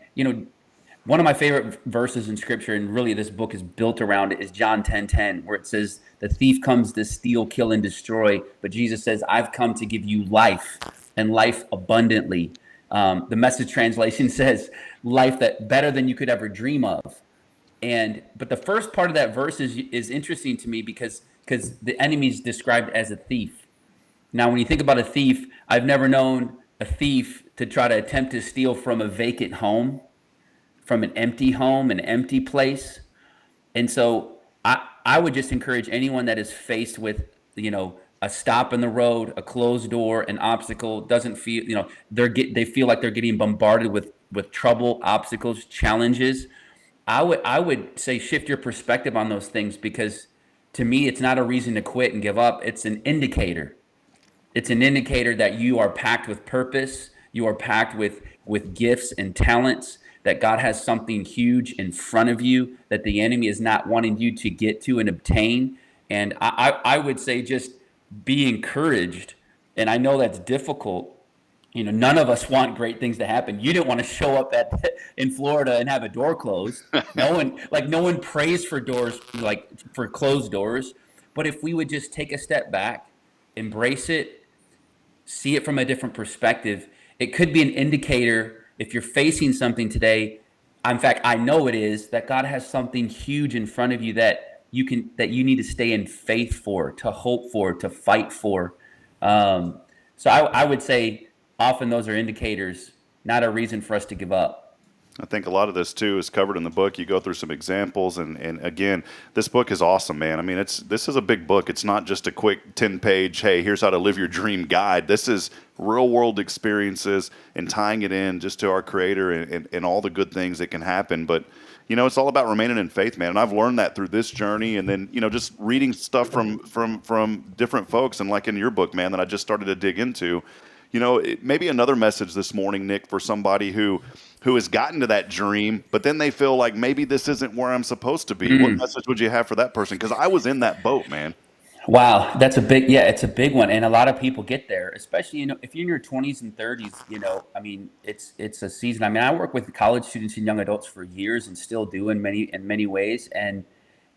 one of my favorite verses in Scripture, and really this book is built around it, is John 10:10, where it says, "The thief comes to steal, kill, and destroy, but Jesus says, I've come to give you life and life abundantly." The Message translation says, life that better than you could ever dream of. But the first part of that verse is interesting to me because the enemy is described as a thief. Now, when you think about a thief, I've never known a thief to try to attempt to steal from a vacant home, from an empty place. And so I would just encourage anyone that is faced with, a stop in the road, a closed door, an obstacle, doesn't feel, they feel like they're getting bombarded with trouble, obstacles, challenges. I would say shift your perspective on those things, because to me, it's not a reason to quit and give up. It's an indicator. It's an indicator that you are packed with purpose. You are packed with gifts and talents, that God has something huge in front of you that the enemy is not wanting you to get to and obtain. And I would say just be encouraged. And I know that's difficult. None of us want great things to happen. You didn't want to show up in Florida and have a door closed. No one prays for doors, for closed doors. But if we would just take a step back embrace it, see it from a different perspective. It could be an indicator if you're facing something today. In fact, I know it is, that God has something huge in front of you that you need to stay in faith for, to hope for, to fight for. So I would say often those are indicators, not a reason for us to give up. I think a lot of this too is covered in the book. You go through some examples, and again, this book is awesome, man. I mean, this is a big book. It's not just a quick 10-page, hey, here's how to live your dream guide. This is real world experiences and tying it in just to our Creator and all the good things that can happen. But it's all about remaining in faith, man. And I've learned that through this journey, and then just reading stuff from different folks, and like in your book, man, that I just started to dig into. Maybe another message this morning, Nick, for somebody who has gotten to that dream, but then they feel like maybe this isn't where I'm supposed to be. What message would you have for that person? Because I was in that boat, man. Wow, it's a big one, and a lot of people get there, especially if you're in your 20s and 30s. I mean, it's a season. I mean, I work with college students and young adults for years, and still do in many ways, and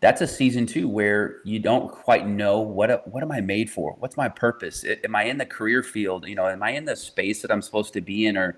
that's a season too where you don't quite know what am I made for? What's my purpose? Am I in the career field? Am I in the space that I'm supposed to be in? Or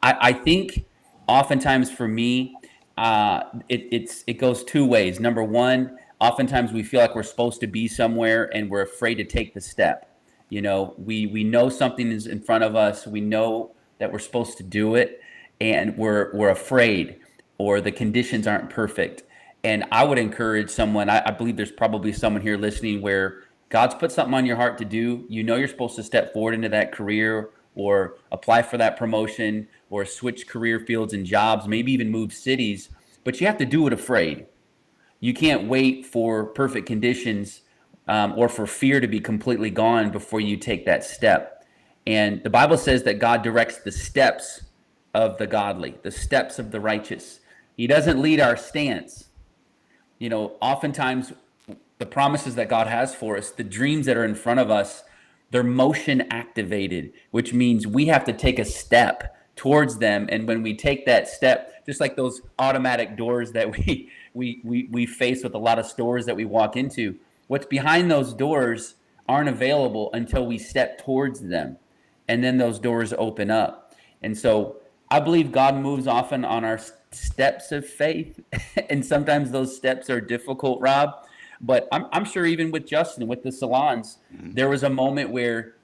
I think oftentimes for me, it goes two ways. Number one, oftentimes we feel like we're supposed to be somewhere and we're afraid to take the step. We know something is in front of us. We know that we're supposed to do it, and we're afraid, or the conditions aren't perfect. And I would encourage someone, I believe there's probably someone here listening where God's put something on your heart to do. You're supposed to step forward into that career, or apply for that promotion, or switch career fields and jobs, maybe even move cities, but you have to do it afraid. You can't wait for perfect conditions or for fear to be completely gone before you take that step. And the Bible says that God directs the steps of the godly, the steps of the righteous. He doesn't lead our stance. Oftentimes the promises that God has for us, the dreams that are in front of us, they're motion activated, which means we have to take a step towards them. And when we take that step, just like those automatic doors that we face with a lot of stores that we walk into, what's behind those doors aren't available until we step towards them. And then those doors open up. And so I believe God moves often on our steps of faith. And sometimes those steps are difficult, Rob. But I'm sure even with Justin, with the salons, there was a moment where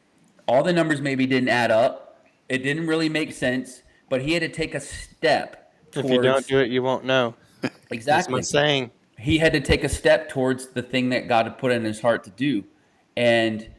all the numbers maybe didn't add up. It didn't really make sense, but he had to take a step towards... If you don't do it, you won't know. Exactly. That's my saying. He had to take a step towards the thing that God had put in his heart to do. And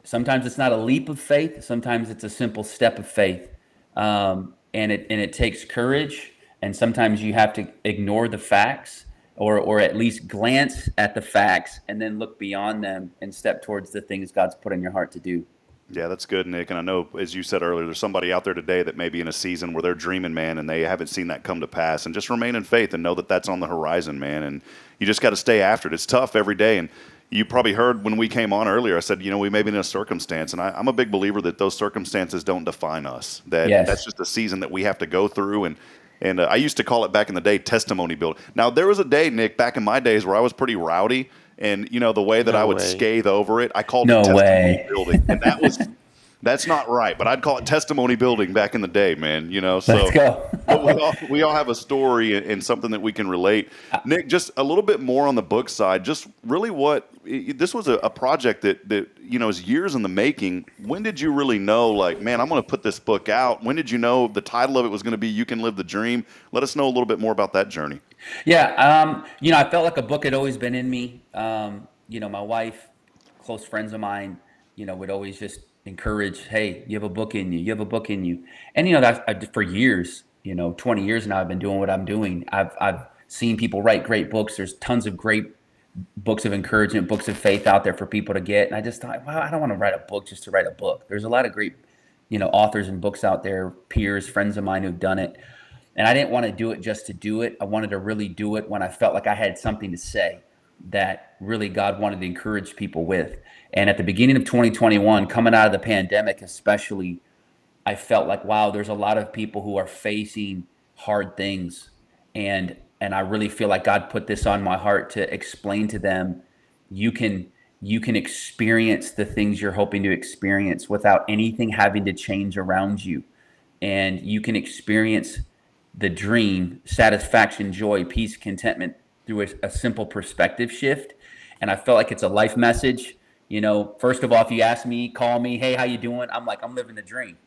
sometimes it's not a leap of faith. Sometimes it's a simple step of faith. And it takes courage. And sometimes you have to ignore the facts, or at least glance at the facts and then look beyond them and step towards the things God's put in your heart to do. Yeah, that's good, Nick. And I know, as you said earlier, there's somebody out there today that may be in a season where they're dreaming, man, and they haven't seen that come to pass. And just remain in faith and know that that's on the horizon, man. And you just got to stay after it. It's tough every day. And you probably heard when we came on earlier, I said, we may be in a circumstance. And I'm a big believer that those circumstances don't define us. That's just a season that we have to go through. And I used to call it back in the day testimony building. Now, there was a day, Nick, back in my days where I was pretty rowdy. And, the way that I would scathe over it, I called it testimony building. And that's not right. But I'd call it testimony building back in the day, man. So let's go. But we all have a story and something that we can relate. Nick, just a little bit more on the book side. Just really this was a project that is years in the making. When did you really know, like, man, I'm going to put this book out? When did you know the title of it was going to be You Can Live the Dream? Let us know a little bit more about that journey. Yeah. I felt like a book had always been in me. My wife, close friends of mine, would always just encourage, hey, you have a book in you. You have a book in you. And, that's for years, 20 years now I've been doing what I'm doing. I've seen people write great books. There's tons of great books of encouragement, books of faith out there for people to get. And I just thought, wow, I don't want to write a book just to write a book. There's a lot of great, authors and books out there, peers, friends of mine who've done it. And I didn't want to do it just to do it. I wanted to really do it when I felt like I had something to say that really God wanted to encourage people with. And at the beginning of 2021, coming out of the pandemic especially, I felt like, wow, there's a lot of people who are facing hard things. And I really feel like God put this on my heart to explain to them, you can you can experience the things you're hoping to experience without anything having to change around you. And you can experience the dream, satisfaction, joy, peace, contentment through a simple perspective shift. And I felt like it's a life message. You know, first of all, if you ask me, call me, hey, how you doing? I'm like, I'm living the dream.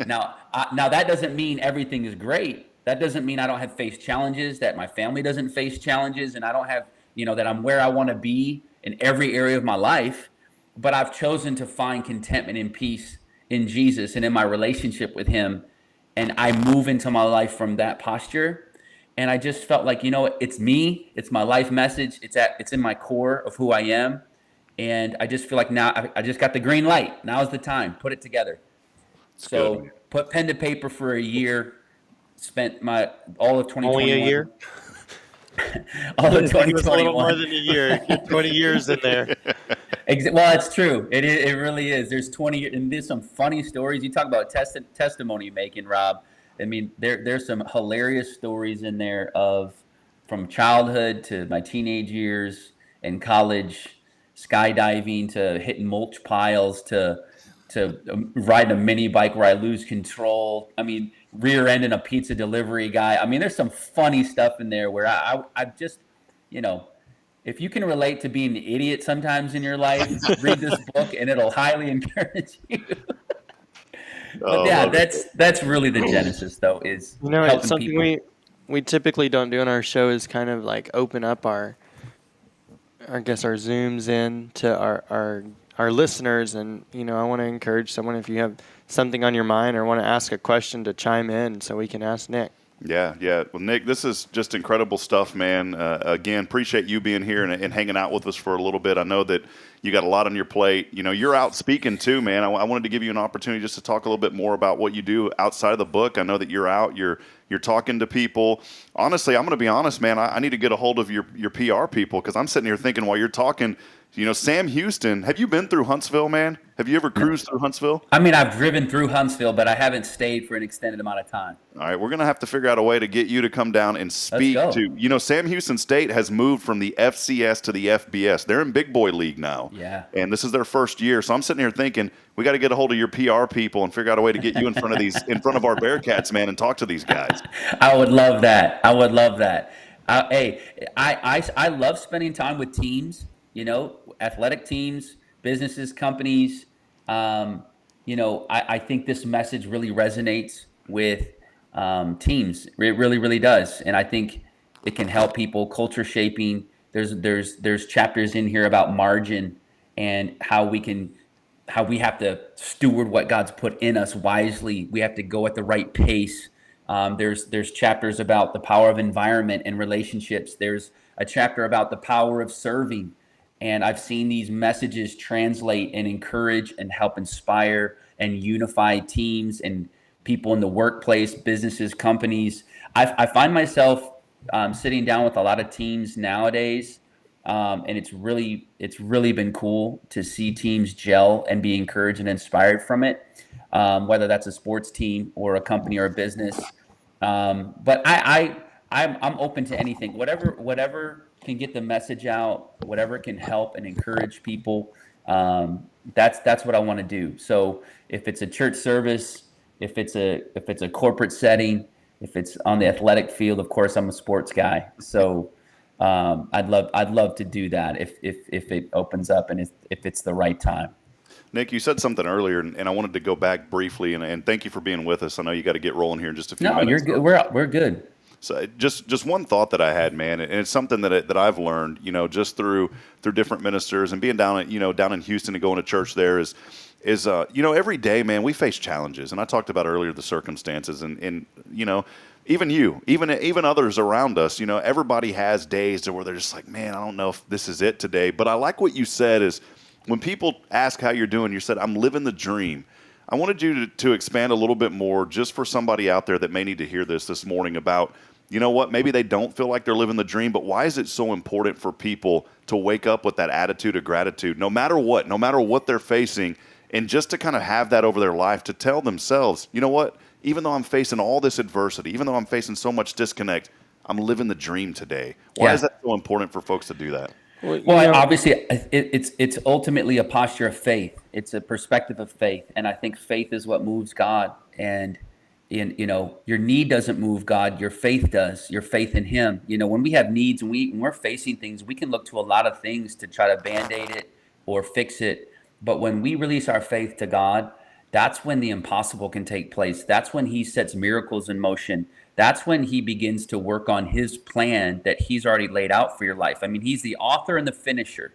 Now that doesn't mean everything is great. That doesn't mean I don't have faced challenges, that my family doesn't face challenges, and I don't have, that I'm where I want to be in every area of my life. But I've chosen to find contentment and peace in Jesus and in my relationship with him. And I move into my life from that posture. And I just felt like, it's me, it's my life message. It's in my core of who I am. And I just feel like now I just got the green light. Now's the time. Put it together. So good. Put pen to paper for a year. Spent all of 2021. Only a year? All of 2021. It's a little more than a year. 20 years in there. Well, it's true. It really is. There's 20, and there's some funny stories. You talk about testimony making, Rob. I mean, there's some hilarious stories in there from childhood to my teenage years and college, skydiving to hitting mulch piles to riding a mini bike where I lose control. I mean, rear-ending a pizza delivery guy. I mean, there's some funny stuff in there where I just, if you can relate to being an idiot sometimes in your life, read this book and it'll highly encourage you. But yeah, that's really the genesis, though, is helping it's something people. we typically don't do in our show is kind of like open up our Zooms in to our listeners. And, I want to encourage someone, if you have something on your mind or want to ask a question, to chime in so we can ask Nick. Yeah. Well, Nick, this is just incredible stuff, man. Again, appreciate you being here and hanging out with us for a little bit. I know that you got a lot on your plate. You're out speaking too, man. I wanted to give you an opportunity just to talk a little bit more about what you do outside of the book. I know that you're out, you're talking to people. Honestly, I'm going to be honest, man. I need to get a hold of your PR people, because I'm sitting here thinking while you're talking, Sam Houston, have you been through Huntsville, man? Have you ever cruised through Huntsville? I mean, I've driven through Huntsville, but I haven't stayed for an extended amount of time. All right, we're going to have to figure out a way to get you to come down and speak to, Sam Houston State has moved from the FCS to the FBS. They're in big boy league now. Yeah. And this is their first year. So I'm sitting here thinking, we got to get a hold of your PR people and figure out a way to get you in front of our Bearcats, man, and talk to these guys. I would love that. Hey, I love spending time with teams, athletic teams, businesses, companies. I think this message really resonates with teams. It really, really does. And I think it can help people. Culture shaping. There's chapters in here about margin and how we have to steward what God's put in us wisely. We have to go at the right pace. There's chapters about the power of environment and relationships. There's a chapter about the power of serving. And I've seen these messages translate and encourage and help inspire and unify teams and people in the workplace, businesses, companies. I find myself sitting down with a lot of teams nowadays, and it's really been cool to see teams gel and be encouraged and inspired from it, whether that's a sports team or a company or a business. But I'm open to anything, whatever can get the message out, whatever can help and encourage people. That's what I want to do. So if it's a church service, if it's a corporate setting, if it's on the athletic field, of course I'm a sports guy. So I'd love to do that if it opens up and if it's the right time. Nick, you said something earlier, and I wanted to go back briefly, and thank you for being with us. I know you got to get rolling here in just a few minutes. No, you're good. We're good. So just one thought that I had, man, and it's something that I've learned, just through different ministers and being down in Houston and going to church there is every day, man, we face challenges, and I talked about earlier the circumstances, and even others around us, everybody has days where they're just like, man, I don't know if this is it today. But I like what you said is when people ask how you're doing, you said, I'm living the dream. I wanted you to expand a little bit more just for somebody out there that may need to hear this morning about, maybe they don't feel like they're living the dream, but why is it so important for people to wake up with that attitude of gratitude, no matter what they're facing, and just to kind of have that over their life, to tell themselves, even though I'm facing all this adversity, even though I'm facing so much disconnect, I'm living the dream today. Why is that so important for folks to do that? Well, obviously, it's ultimately a posture of faith. It's a perspective of faith, and I think faith is what moves God. And your need doesn't move God. Your faith does. Your faith in Him. When we have needs and when we're facing things, we can look to a lot of things to try to band-aid it or fix it. But when we release our faith to God, that's when the impossible can take place. That's when He sets miracles in motion. That's when He begins to work on His plan that He's already laid out for your life. I mean, He's the author and the finisher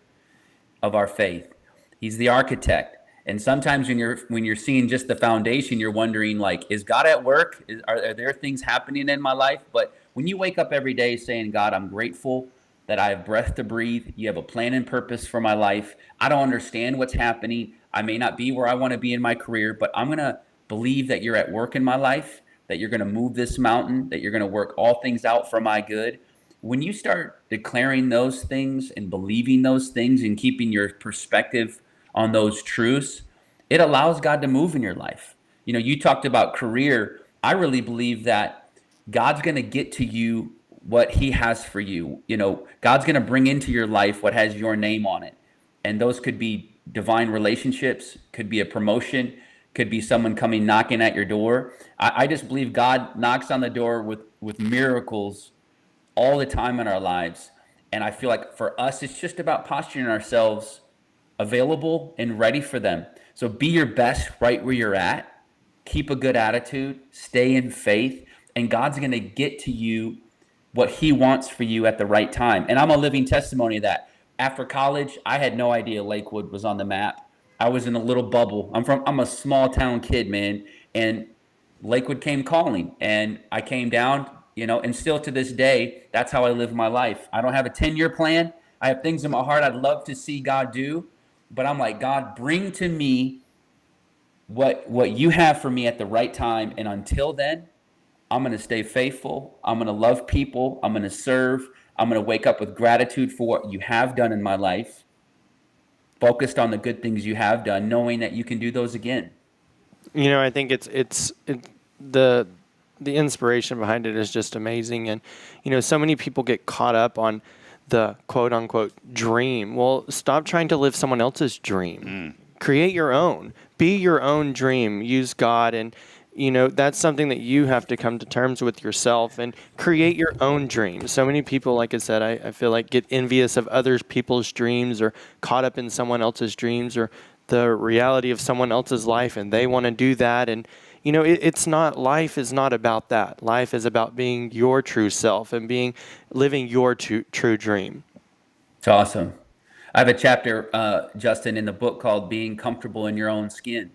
of our faith. He's the architect. And sometimes when you're seeing just the foundation, you're wondering, like, is God at work? Are there things happening in my life? But when you wake up every day saying, God, I'm grateful that I have breath to breathe. You have a plan and purpose for my life. I don't understand what's happening. I may not be where I want to be in my career, but I'm going to believe that you're at work in my life, that you're going to move this mountain, that you're going to work all things out for my good. When you start declaring those things and believing those things and keeping your perspective on those truths, it allows God to move in your life. You talked about career. I really believe that God's going to get to you what He has for you. God's going to bring into your life what has your name on it. And those could be divine relationships, could be a promotion, could be someone coming knocking at your door. I just believe God knocks on the door with miracles all the time in our lives. And I feel like for us, it's just about posturing ourselves available and ready for them. So be your best right where you're at. Keep a good attitude. Stay in faith. And God's going to get to you what He wants for you at the right time. And I'm a living testimony of that. After college, I had no idea Lakewood was on the map. I was in a little bubble. I'm a small town kid, man. And Lakewood came calling. And I came down, and still to this day, that's how I live my life. I don't have a 10-year plan. I have things in my heart I'd love to see God do. But I'm like, God, bring to me what you have for me at the right time. And until then, I'm going to stay faithful. I'm going to love people. I'm going to serve. I'm going to wake up with gratitude for what you have done in my life, focused on the good things you have done, knowing that you can do those again. I think it's the inspiration behind it is just amazing. And, so many people get caught up on the quote unquote dream. Well, stop trying to live someone else's dream. Create your own. Be your own dream. Use God. And, that's something that you have to come to terms with yourself and create your own dream. So many people, like I said, I feel like get envious of other people's dreams or caught up in someone else's dreams or the reality of someone else's life, and they want to do that. And, life is not about that. Life is about being your true self and living your true dream. It's awesome. I have a chapter, Justin, in the book called Being Comfortable in Your Own Skin.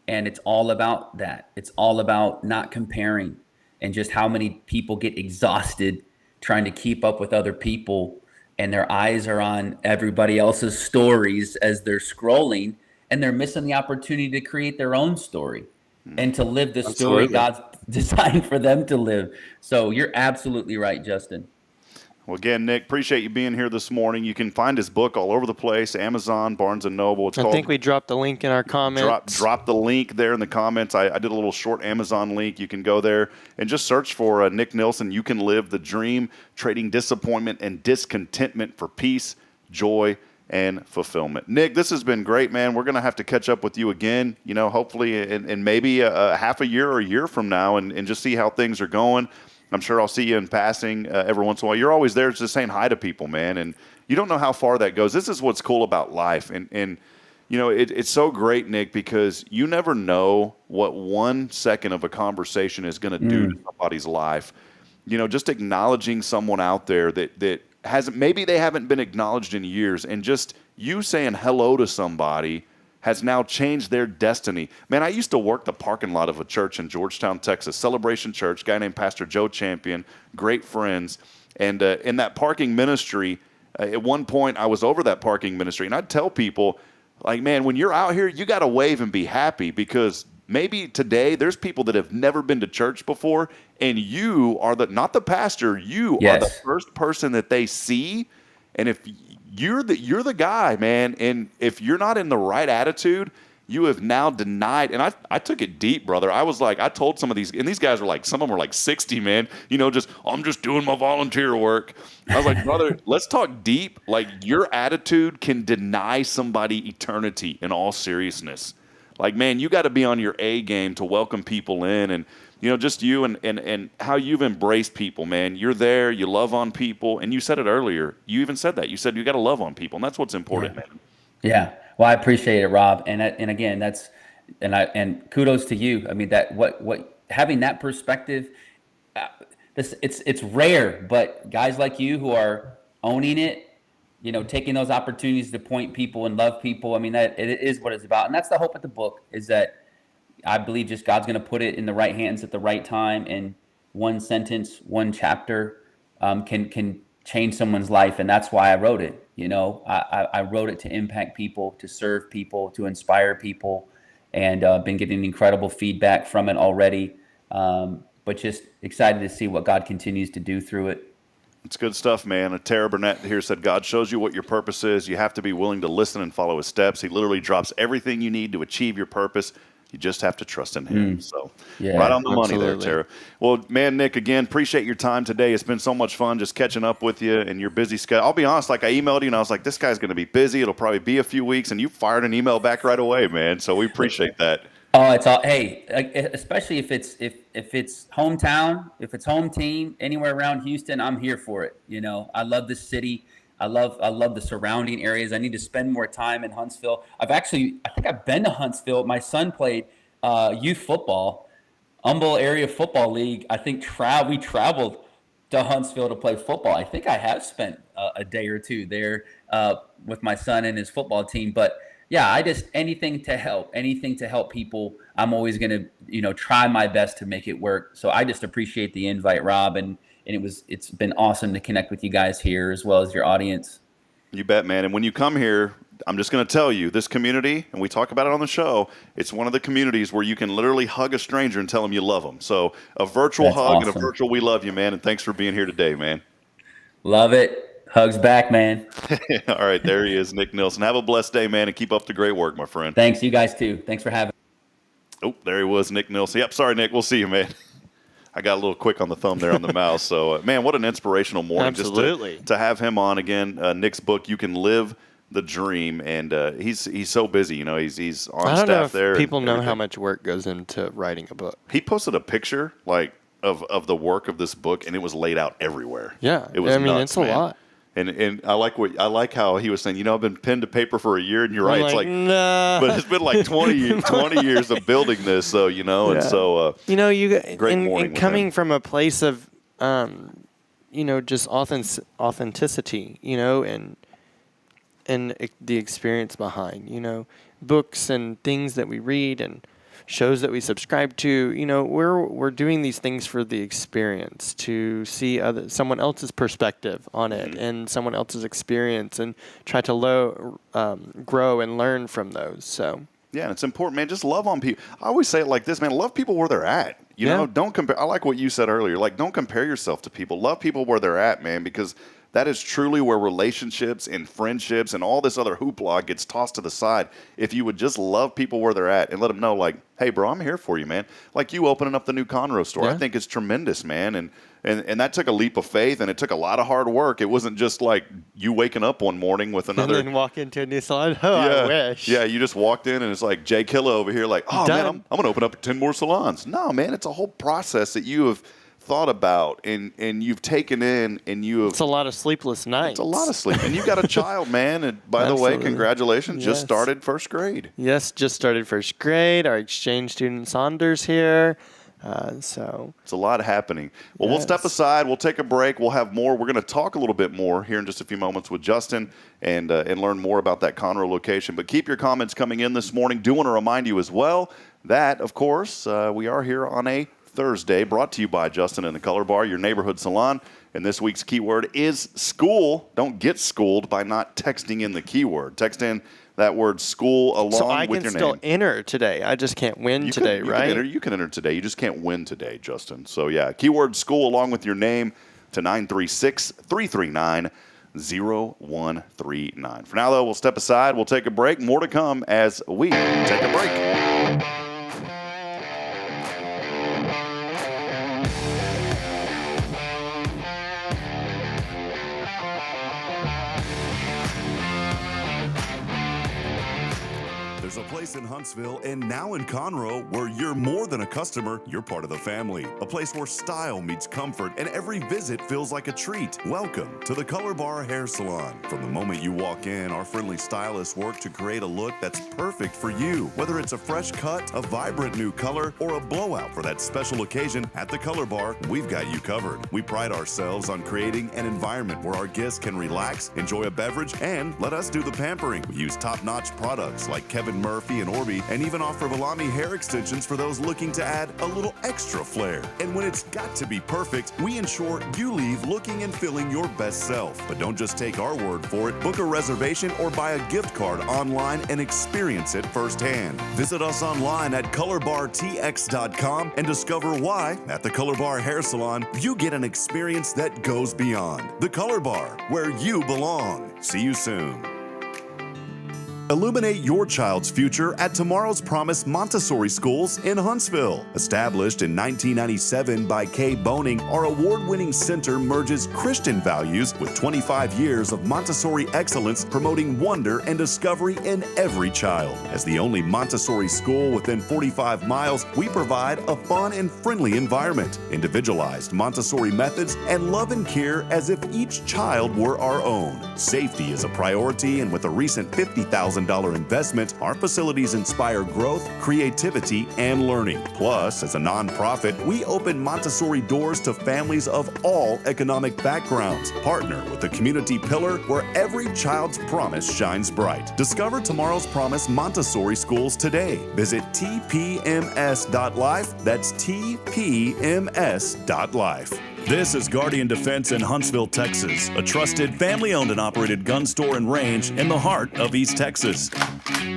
And it's all about that. It's all about not comparing and just how many people get exhausted trying to keep up with other people, and their eyes are on everybody else's stories as they're scrolling, and they're missing the opportunity to create their own story and to live the story God's designed for them to live. So you're absolutely right, Justin. Well, again, Nick, appreciate you being here this morning. You can find his book all over the place, Amazon, Barnes & Noble. I think we dropped the link in our comments. Drop the link there in the comments. I did a little short Amazon link. You can go there and just search for Nick Nilson. You Can Live the Dream, Trading Disappointment and Discontentment for Peace, Joy, and Fulfillment. Nick, this has been great, man. We're going to have to catch up with you again, hopefully in maybe a half a year or a year from now and just see how things are going. I'm sure I'll see you in passing every once in a while. You're always there just saying hi to people, man, and you don't know how far that goes. This is what's cool about life, and it's so great, Nick, because you never know what 1 second of a conversation is going to do to somebody's life. Just acknowledging someone out there that maybe they haven't been acknowledged in years, and just you saying hello to somebody has now changed their destiny. Man, I used to work the parking lot of a church in Georgetown, Texas, Celebration Church, guy named Pastor Joe Champion, great friends. And in that parking ministry, at one point I was over that parking ministry, and I'd tell people, like, man, when you're out here, you got to wave and be happy, because maybe today there's people that have never been to church before, and you are not the pastor, you are the first person that they see. And if you're the guy, man, and if you're not in the right attitude, You have now denied, and I took it deep, brother. I was like, I told some of these, and these guys were like, some of them were like 60, man. I'm just doing my volunteer work. I was like, brother, let's talk deep. Like, your attitude can deny somebody eternity in all seriousness. Like, man, you got to be on your A game to welcome people in, and just you and how you've embraced people, man. You're there, you love on people, and you said it earlier. You even said that. You said you got to love on people, and that's what's important, man. Yeah. Well, I appreciate it, Rob. And again, and kudos to you. I mean, that what having that perspective, it's rare, but guys like you who are owning it, taking those opportunities to point people and love people. I mean, that it is what it's about. And that's the hope of the book, is that I believe just God's going to put it in the right hands at the right time. And one sentence, one chapter can change someone's life. And that's why I wrote it. I wrote it to impact people, to serve people, to inspire people, and been getting incredible feedback from it already. But just excited to see what God continues to do through it. It's good stuff, man. Tara Burnett here said, God shows you what your purpose is. You have to be willing to listen and follow his steps. He literally drops everything you need to achieve your purpose. You just have to trust in him. So right on the money there, Tara. Well, man, Nick, again, appreciate your time today. It's been so much fun just catching up with you and your busy schedule. I'll be honest, like I emailed you and I was like, this guy's going to be busy. It'll probably be a few weeks. And you fired an email back right away, man. So we appreciate that. Oh, it's all, hey, especially if it's hometown, if it's home team, anywhere around Houston, I'm here for it. I love this city. I love the surrounding areas. I need to spend more time in Huntsville. I think I've been to Huntsville. My son played youth football, Humble Area Football League. I think we traveled to Huntsville to play football. I think I have spent a day or two there with my son and his football team. But yeah, anything to help people. I'm always going to, try my best to make it work. So I just appreciate the invite, Rob, and it's been awesome to connect with you guys here as well as your audience. You bet, man. And when you come here, I'm just going to tell you, this community, and we talk about it on the show, it's one of the communities where you can literally hug a stranger and tell them you love them. So a virtual hug and a virtual we love you, man. And thanks for being here today, man. Love it. Hugs back, man. All right, there he is, Nick Nilson. Have a blessed day, man, and keep up the great work, my friend. Thanks, you guys too. Thanks for having me. Oh, there he was, Nick Nilson. Yep, sorry, Nick. We'll see you, man. I got a little quick on the thumb there on the mouse. So, man, what an inspirational morning. Absolutely. Just to have him on again. Nick's book, You Can Live the Dream, and he's so busy. He's on staff there. People know how much work goes into writing a book. He posted a picture of the work of this book, and it was laid out everywhere. Yeah, it was nuts, it's a lot. And I like how he was saying, I've been pen to paper for a year, and you're right. It's nah. But it's been like 20 years of building this, so and so great morning. And coming from a place of just authenticity, and the experience behind, books and things that we read and shows that we subscribe to, we're doing these things for the experience, to see someone else's perspective on it and someone else's experience, and try to grow and learn from those. So yeah, it's important, man. Just love on people. I always say it like this, man. Love people where they're at. Don't compare. I like what you said earlier. Like, don't compare yourself to people. Love people where they're at, man, because that is truly where relationships and friendships and all this other hoopla gets tossed to the side. If you would just love people where they're at and let them know, like, hey, bro, I'm here for you, man. Like you opening up the new Conroe store. I think it's tremendous, man. And that took a leap of faith, and it took a lot of hard work. It wasn't just like you waking up one morning with another. And then walk into a new salon. I wish. Yeah, you just walked in, and it's like Jay Killa over here like, oh, man, I'm going to open up 10 more salons. No, man, it's a whole process that you have thought about and you've taken in, and it's a lot of sleepless nights. It's a lot of sleep. And you've got a child, man. And by the way, congratulations. Just started first grade. Yes, just started first grade. Our exchange student Saunders here. So it's a lot happening. Well, we'll step aside. We'll take a break. We'll have more. We're going to talk a little bit more here in just a few moments with Justin and learn more about that Conroe location. But keep your comments coming in this morning. Do want to remind you as well that, of course, we are here on a Thursday, brought to you by Justin and the Color Bar, your neighborhood salon. And this week's keyword is school. Don't get schooled by not texting in the keyword. Text in that word school along with your name. So I can still enter today. I just can't win today, right? You can enter today. You just can't win today, Justin. So, yeah, keyword school along with your name to 936-339-0937. 0139. For now, though, we'll step aside. We'll take a break. More to come as we take a break. There's a place in Huntsville and now in Conroe where you're more than a customer, you're part of the family. A place where style meets comfort and every visit feels like a treat. Welcome to the Color Bar Hair Salon. From the moment you walk in, our friendly stylists work to create a look that's perfect for you. Whether it's a fresh cut, a vibrant new color, or a blowout for that special occasion, at the Color Bar, we've got you covered. We pride ourselves on creating an environment where our guests can relax, enjoy a beverage, and let us do the pampering. We use top-notch products like Kevin Murphy and Orby, and even offer Valami hair extensions for those looking to add a little extra flair. And when it's got to be perfect, we ensure you leave looking and feeling your best self. But don't just take our word for it. Book a reservation or buy a gift card online and experience it firsthand. Visit us online at colorbartx.com and discover why, at the Color Bar Hair Salon, you get an experience that goes beyond. The Color Bar, where you belong. See you soon. Illuminate your child's future at Tomorrow's Promise Montessori Schools in Huntsville. Established in 1997 by Kay Boning, our award-winning center merges Christian values with 25 years of Montessori excellence, promoting wonder and discovery in every child. As the only Montessori school within 45 miles, we provide a fun and friendly environment, individualized Montessori methods, and love and care as if each child were our own. Safety is a priority, and with a recent $50,000 investment, our facilities inspire growth, creativity, and learning. Plus, as a nonprofit, we open Montessori doors to families of all economic backgrounds. Partner with the community pillar where every child's promise shines bright. Discover Tomorrow's Promise Montessori Schools today. Visit tpms.life. That's tpms.life. This is Guardian Defense in Huntsville, Texas, a trusted family-owned and operated gun store and range in the heart of East Texas.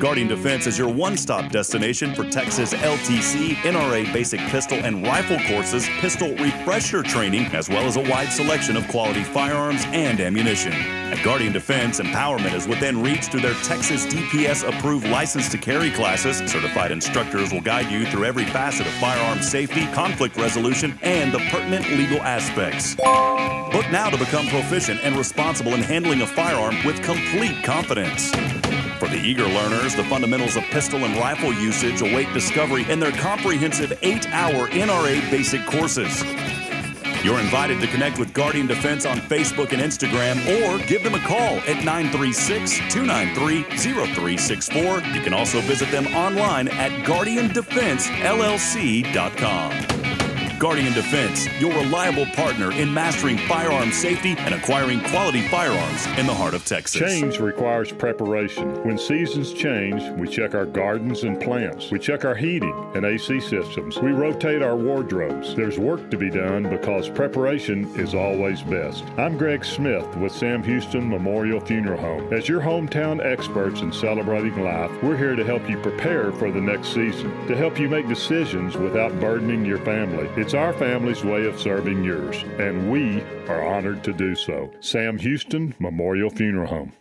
Guardian Defense is your one-stop destination for Texas LTC, NRA basic pistol and rifle courses, pistol refresher training, as well as a wide selection of quality firearms and ammunition. At Guardian Defense, empowerment is within reach through their Texas DPS-approved license to carry classes. Certified instructors will guide you through every facet of firearm safety, conflict resolution, and the pertinent legal aspects. Book now to become proficient and responsible in handling a firearm with complete confidence. For the eager learners, the fundamentals of pistol and rifle usage await discovery in their comprehensive 8-hour NRA basic courses. You're invited to connect with Guardian Defense on Facebook and Instagram, or give them a call at 936-293-0364. You can also visit them online at guardiandefensellc.com. Guardian Defense, your reliable partner in mastering firearm safety and acquiring quality firearms in the heart of Texas. Change requires preparation. When seasons change, we check our gardens and plants. We check our heating and AC systems. We rotate our wardrobes. There's work to be done because preparation is always best. I'm Greg Smith with Sam Houston Memorial Funeral Home. As your hometown experts in celebrating life, we're here to help you prepare for the next season, to help you make decisions without burdening your family. It's our family's way of serving yours, and we are honored to do so. Sam Houston Memorial Funeral Home.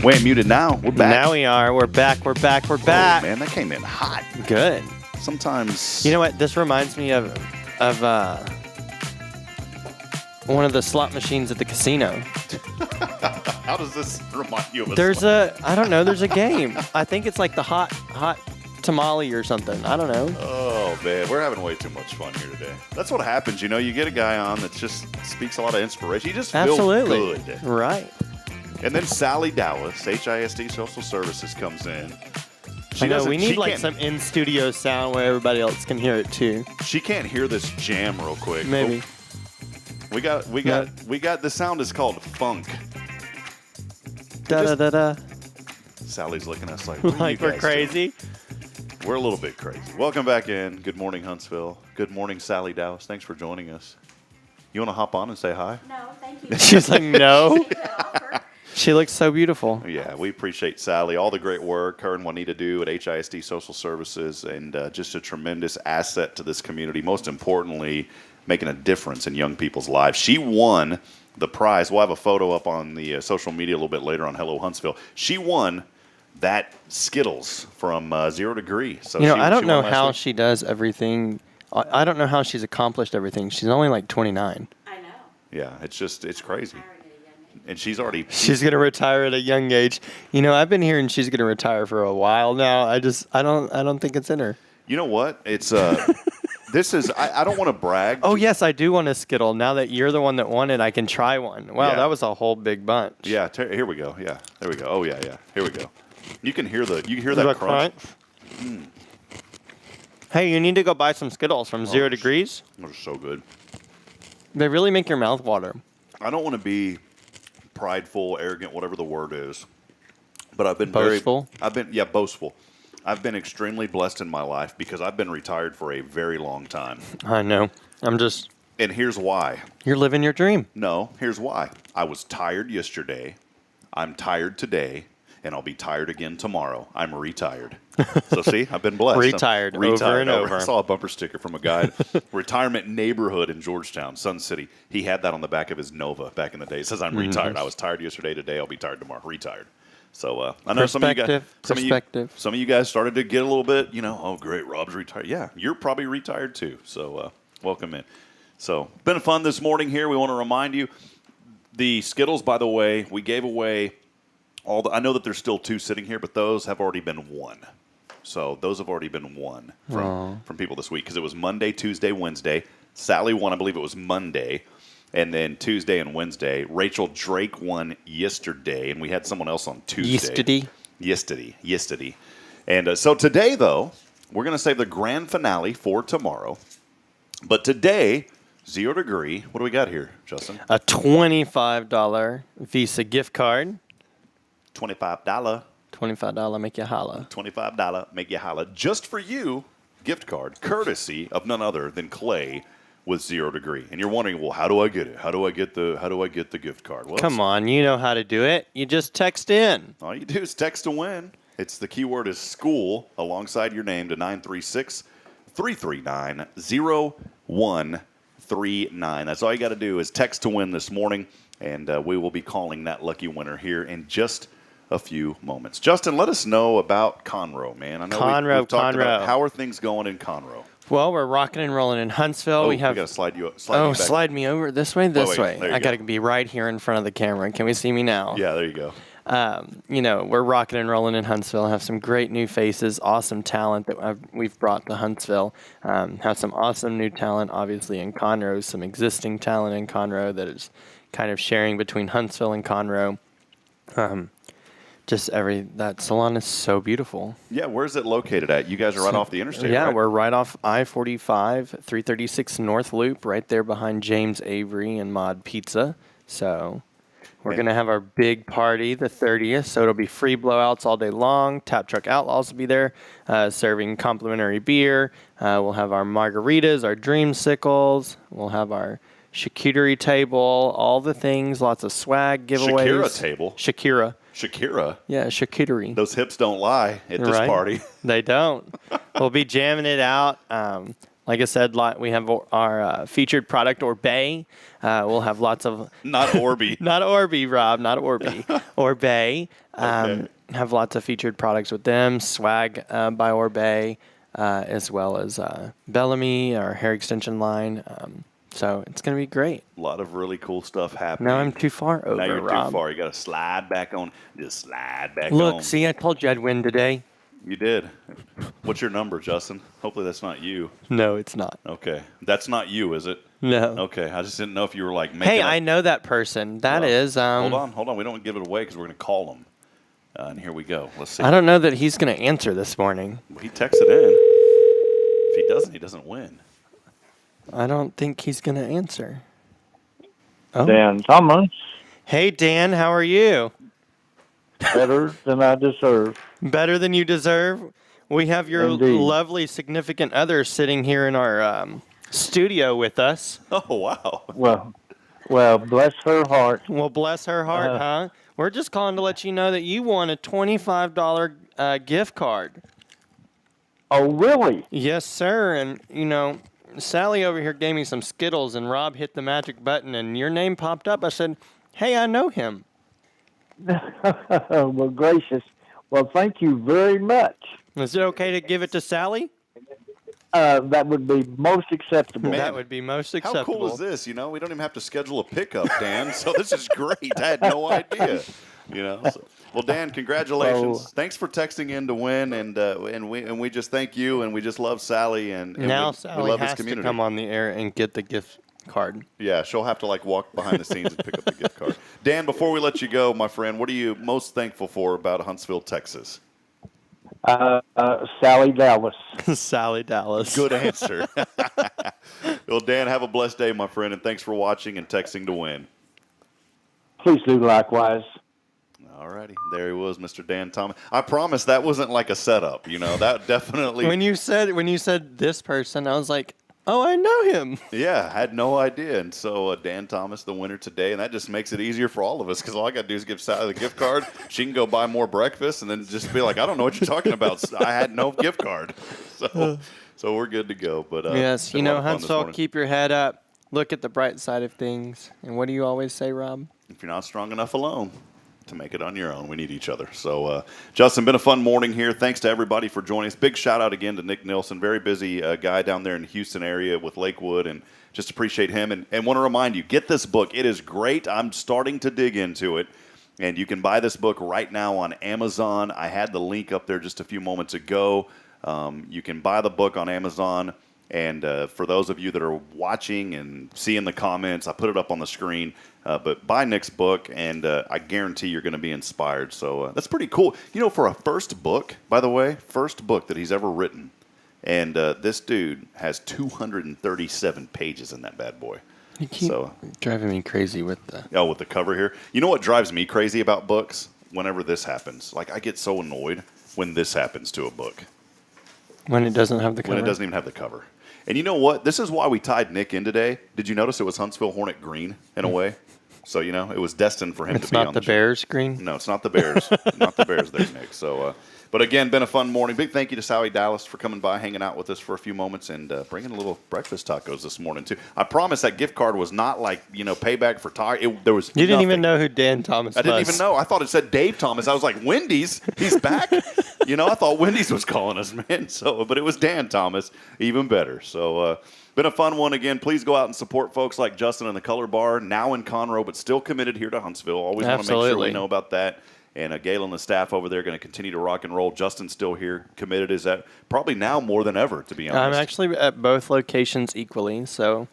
Wait, muted now. We're back. Now we are. We're back. We're back. We're back. Man, that came in hot. Good. Sometimes. You know what? This reminds me of one of the slot machines at the casino. How does this remind you of a There's a game. I think it's like the hot tamale or something. I don't know. Oh, man. We're having way too much fun here today. That's what happens. You know, you get a guy on that just speaks a lot of inspiration. You just feel good. Right. And then Sally Dallas, HISD Social Services, comes in. I know, we need like some in-studio sound where everybody else can hear it too. She can't hear this jam real quick. Maybe. We got the sound is called funk. Da-da-da-da. Sally's looking at us like, like we're crazy. We're a little bit crazy. Welcome back in. Good morning, Huntsville. Good morning, Sally Dallas. Thanks for joining us. You want to hop on and say hi? No, thank you. She's like, no. She looks so beautiful. Yeah, we appreciate Sally, all the great work her and Juanita do at HISD Social Services, and just a tremendous asset to this community. Most importantly, making a difference in young people's lives. She won the prize. We'll have a photo up on the social media a little bit later on Hello Huntsville. She won that Skittles from 0 Degree. So I don't know how she does everything. I don't know how she's accomplished everything. She's only like 29. Yeah, it's crazy. And she's going to retire at a young age. I've been hearing she's going to retire for a while now. I don't think it's in her. You know what? It's I don't want to brag. Oh, yes, I do want a Skittle. Now that you're the one that won it, I can try one. Wow, That was a whole big bunch. Yeah, here we go. Yeah, there we go. Oh, yeah. Here we go. You can hear that crunch. Mm. Hey, you need to go buy some Skittles from 0 Degrees. Those are so good. They really make your mouth water. I don't want to be prideful, arrogant, whatever the word is, but I've been boastful. Boastful. I've been extremely blessed in my life because I've been retired for a very long time. I know. And here's why. You're living your dream. No, here's why. I was tired yesterday. I'm tired today. And I'll be tired again tomorrow. I'm retired. So see, I've been blessed. Retired over and over. I saw a bumper sticker from a guy, retirement neighborhood in Georgetown, Sun City. He had that on the back of his Nova back in the day. It says, I'm retired. I was tired yesterday, today I'll be tired tomorrow. Retired. So I know some of you guys started to get a little bit, oh great, Rob's retired. Yeah, you're probably retired too. So welcome in. So been fun this morning here. We want to remind you, the Skittles, by the way, we gave away I know that there's still 2 sitting here, but those have already been won. So those have already been won from people this week because it was Monday, Tuesday, Wednesday. Sally won, I believe it was Monday, and then Tuesday and Wednesday. Rachel Drake won yesterday, and we had someone else on Tuesday. Yesterday. And so today, though, we're going to save the grand finale for tomorrow. But today, 0 Degree, what do we got here, Justin? A $25 Visa gift card. $25 make you holla. $25 make you holla. Just for you, gift card, courtesy of none other than Clay with 0 Degree. And you're wondering, well, how do I get it? How do I get the gift card? Well, come on, you know how to do it. You just text in. All you do is text to win. The keyword is school alongside your name to 936-339-0139. That's all you got to do is text to win this morning, and we will be calling that lucky winner here in just a few moments. Justin, let us know about Conroe, man. I know we've talked about how are things going in Conroe. Well, we're rocking and rolling in Huntsville. We got to slide you. Slide me over this way. I got to be right here in front of the camera. Can we see me now? Yeah, there you go. We're rocking and rolling in Huntsville. Have some great new faces, awesome talent that we've brought to Huntsville. Have some awesome new talent, obviously, in Conroe. Some existing talent in Conroe that is kind of sharing between Huntsville and Conroe. That salon is so beautiful. Yeah, where's it located at? You guys are right off the interstate, yeah, right? We're right off I-45, 336 North Loop, right there behind James Avery and Mod Pizza. So we're going to have our big party the 30th, so it'll be free blowouts all day long. Tap Truck Outlaws will be there serving complimentary beer. We'll have our margaritas, our dreamsicles. We'll have our charcuterie table, all the things, lots of swag giveaways. Shakira table? Shakira. Yeah, charcuterie. Those hips don't lie at this party. They don't. We'll be jamming it out. Like I said, we have our featured product, Orbay. We'll have lots of... Not Orby. Not Orby, Rob. Not Orby. Orbay. Okay. Have lots of featured products with them. Swag by Orbay, as well as Bellamy, our hair extension line. So it's going to be great. A lot of really cool stuff happening. Now I'm too far over, Now you're Rob. too far. You got to slide back on. Just slide back on. Look, see, I told you I'd win today. You did. What's your number, Justin? Hopefully that's not you. No, it's not. Okay. That's not you, is it? No. Okay. I just didn't know if you were like making Hey, I know that person. That is... Hold on. We don't give it away because we're going to call him. And here we go. Let's see. I don't know that he's going to answer this morning. He texted in. If he doesn't, he doesn't win. I don't think he's going to answer. Oh. Dan Thomas. Hey, Dan, how are you? Better than I deserve. Better than you deserve? We have your lovely significant other sitting here in our studio with us. Oh, wow. Well, bless her heart. Well, bless her heart, huh? We're just calling to let you know that you won a $25 gift card. Oh, really? Yes, sir. And, Sally over here gave me some Skittles, and Rob hit the magic button, and your name popped up. I said, hey, I know him. Well, gracious. Well, thank you very much. Is it okay to give it to Sally? That would be most acceptable. Man, that would be most acceptable. How cool is this? We don't even have to schedule a pickup, Dan. So this is great. I had no idea. Well, Dan, congratulations. Thanks for texting in to win, and we just thank you, and we just love Sally, and now we Sally love has this community. to come on the air and get the gift card. Yeah, she'll have to walk behind the scenes and pick up the gift card. Dan, before we let you go, my friend, what are you most thankful for about Huntsville, Texas? Sally Dallas. Sally Dallas. Good answer. Well, Dan, have a blessed day, my friend, and thanks for watching and texting to win. Please do likewise. All righty. There he was, Mr. Dan Thomas. I promise that wasn't like a setup. That definitely. When you said this person, I was like, oh, I know him. Yeah, I had no idea. And so Dan Thomas, the winner today, and that just makes it easier for all of us because all I got to do is give Sally the gift card. She can go buy more breakfast and then just be like, I don't know what you're talking about. I had no gift card. So we're good to go. But yes, Huntsville, keep your head up. Look at the bright side of things. And what do you always say, Rob? If you're not strong enough alone to make it on your own, we need each other. So, Justin, been a fun morning here. Thanks to everybody for joining us. Big shout out again to Nick Nilson, very busy guy down there in the Houston area with Lakewood, and just appreciate him. And want to remind you, get this book. It is great. I'm starting to dig into it, and you can buy this book right now on Amazon. I had the link up there just a few moments ago. You can buy the book on Amazon. And for those of you that are watching and seeing the comments, I put it up on the screen. But buy Nick's book, and I guarantee you're going to be inspired. So that's pretty cool. For a first book, by the way, first book that he's ever written, and this dude has 237 pages in that bad boy. You keep driving me crazy with the... Oh, with the cover here. You know what drives me crazy about books? Whenever this happens. I get so annoyed when this happens to a book. When it doesn't have the cover? When it doesn't even have the cover. And you know what? This is why we tied Nick in today. Did you notice it was Huntsville Hornet green in a way? So, it was destined for him to be on the show. It's not the Bears green? No, it's not the Bears. Not the Bears there, Nick. So, but again, been a fun morning. Big thank you to Sally Dallas for coming by, hanging out with us for a few moments, and bringing a little breakfast tacos this morning, too. I promise that gift card was not payback for tire. There was You didn't even know who Dan Thomas was. I didn't even know. I thought it said Dave Thomas. I was like, Wendy's? He's back? I thought Wendy's was calling us, man. But it was Dan Thomas. Even better. So, been a fun one again. Please go out and support folks like Justin and the Color Bar, now in Conroe, but still committed here to Huntsville. Always want to make sure we know about that. And Gail and the staff over there are going to continue to rock and roll. Justin's still here, committed. Is that probably now more than ever, to be honest? I'm actually at both locations equally. So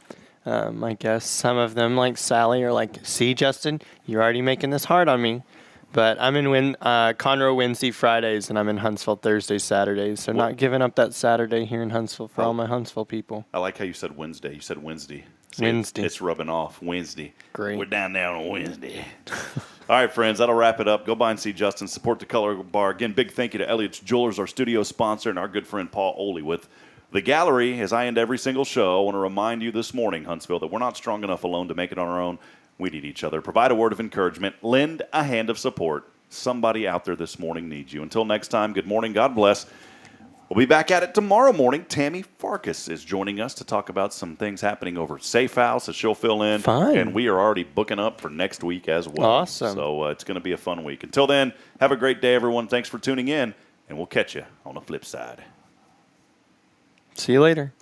I guess some of them, like Sally, are like, see, Justin, you're already making this hard on me. But I'm in Conroe Wednesday, Fridays, and I'm in Huntsville Thursday, Saturdays. So not giving up that Saturday here in Huntsville for all my Huntsville people. I like how you said Wednesday. You said Wednesday. See, Wednesday. It's rubbing off. Wednesday. Great. We're down there on Wednesday. All right, friends, that'll wrap it up. Go by and see Justin. Support the Color Bar. Again, big thank you to Elliott's Jewelers, our studio sponsor, and our good friend Paul Oley with the gallery. As I end every single show, I want to remind you this morning, Huntsville, that we're not strong enough alone to make it on our own. We need each other. Provide a word of encouragement. Lend a hand of support. Somebody out there this morning needs you. Until next time, good morning. God bless. We'll be back at it tomorrow morning. Tammy Farkas is joining us to talk about some things happening over at Safe House that she'll fill in. Fine. And we are already booking up for next week as well. Awesome. So it's going to be a fun week. Until then, have a great day, everyone. Thanks for tuning in, and we'll catch you on the flip side. See you later.